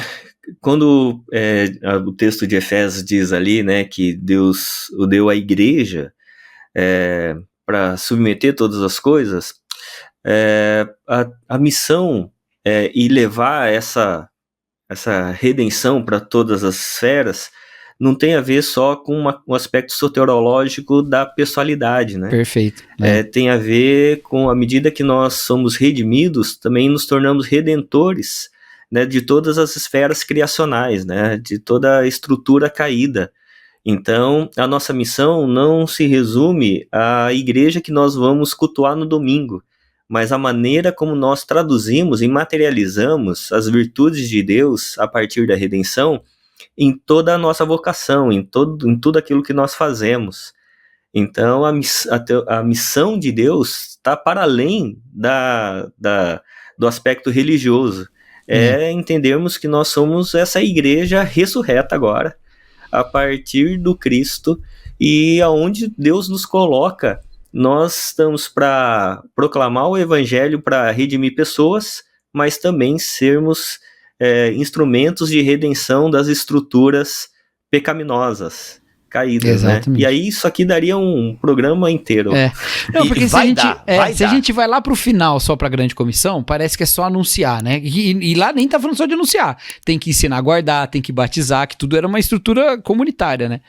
quando o texto de Efésios diz ali, né, que Deus o deu à igreja para submeter todas as coisas, a missão e levar essa redenção para todas as esferas não tem a ver só com um aspecto soteriológico da pessoalidade, né? Perfeito. Tem a ver com, à medida que nós somos redimidos, também nos tornamos redentores, né, de todas as esferas criacionais, né, de toda a estrutura caída. Então, a nossa missão não se resume à igreja que nós vamos cultuar no domingo, mas a maneira como nós traduzimos e materializamos as virtudes de Deus a partir da redenção em toda a nossa vocação, em tudo aquilo que nós fazemos. Então, a missão de Deus está para além do aspecto religioso. Entendermos que nós somos essa igreja ressurreta agora, a partir do Cristo, e aonde Deus nos coloca, nós estamos para proclamar o evangelho, para redimir pessoas, mas também sermos instrumentos de redenção das estruturas pecaminosas, caídas, Exatamente. né? E aí isso aqui daria um programa inteiro. Não, porque se a gente vai lá pro final só pra grande comissão, parece que é só anunciar, né? E lá nem tá falando só de anunciar. Tem que ensinar a guardar, tem que batizar, que tudo era uma estrutura comunitária, né?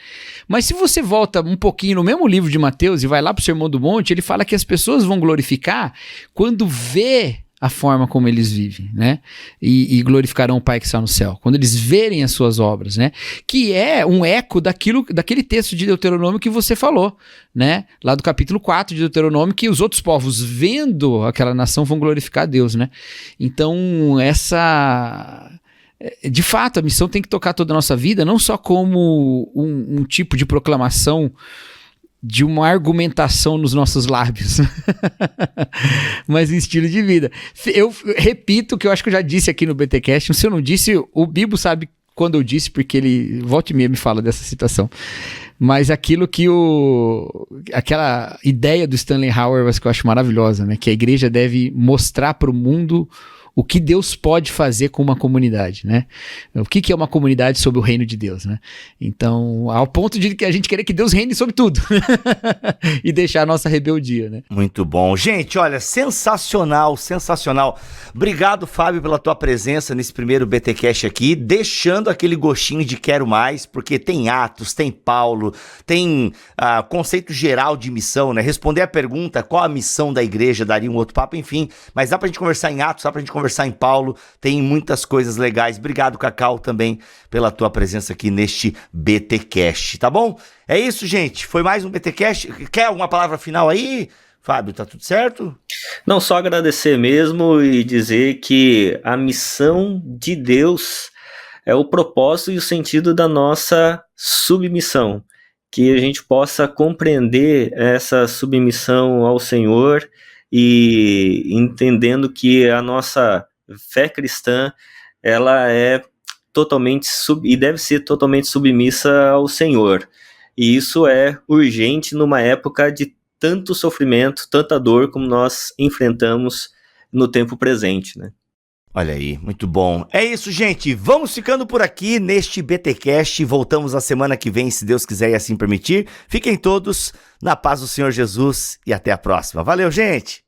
Mas se você volta um pouquinho no mesmo livro de Mateus e vai lá pro Sermão do Monte, ele fala que as pessoas vão glorificar quando vê a forma como eles vivem, né? E glorificarão o Pai que está no céu. Quando eles verem as suas obras, né? Que é um eco daquele texto de Deuteronômio que você falou, né? Lá do capítulo 4 de Deuteronômio, que os outros povos, vendo aquela nação, vão glorificar a Deus, né? Então, de fato, a missão tem que tocar toda a nossa vida, não só como um tipo de proclamação de uma argumentação nos nossos lábios, mas em estilo de vida. Eu repito que eu acho que eu já disse aqui no BTcast, se eu não disse, o Bibo sabe quando eu disse, porque ele volta e meia me fala dessa citação, mas aquilo que aquela ideia do Stanley Hauerwas que eu acho maravilhosa, né, que a igreja deve mostrar para o mundo o que Deus pode fazer com uma comunidade, né? O que é uma comunidade sob o reino de Deus, né? Então, ao ponto de que a gente querer que Deus reine sobre tudo e deixar a nossa rebeldia, né? Muito bom. Gente, olha, sensacional, sensacional. Obrigado, Fábio, pela tua presença nesse primeiro BTcast aqui, deixando aquele gostinho de quero mais, porque tem Atos, tem Paulo, tem conceito geral de missão, né? Responder a pergunta, qual a missão da igreja, daria um outro papo, enfim. Mas dá pra gente conversar em Atos, dá pra gente conversar em Paulo, tem muitas coisas legais. Obrigado, Cacau, também pela tua presença aqui neste BTcast, tá bom? É isso, gente, foi mais um BTcast. Quer alguma palavra final aí, Fábio? Tá tudo certo? Não, só agradecer mesmo e dizer que a missão de Deus é o propósito e o sentido da nossa submissão, que a gente possa compreender essa submissão ao Senhor e entendendo que a nossa fé cristã, ela é totalmente e deve ser totalmente submissa ao Senhor. E isso é urgente numa época de tanto sofrimento, tanta dor como nós enfrentamos no tempo presente, né? Olha aí, muito bom. É isso, gente. Vamos ficando por aqui neste BTcast. Voltamos na semana que vem, se Deus quiser e assim permitir. Fiquem todos na paz do Senhor Jesus e até a próxima. Valeu, gente!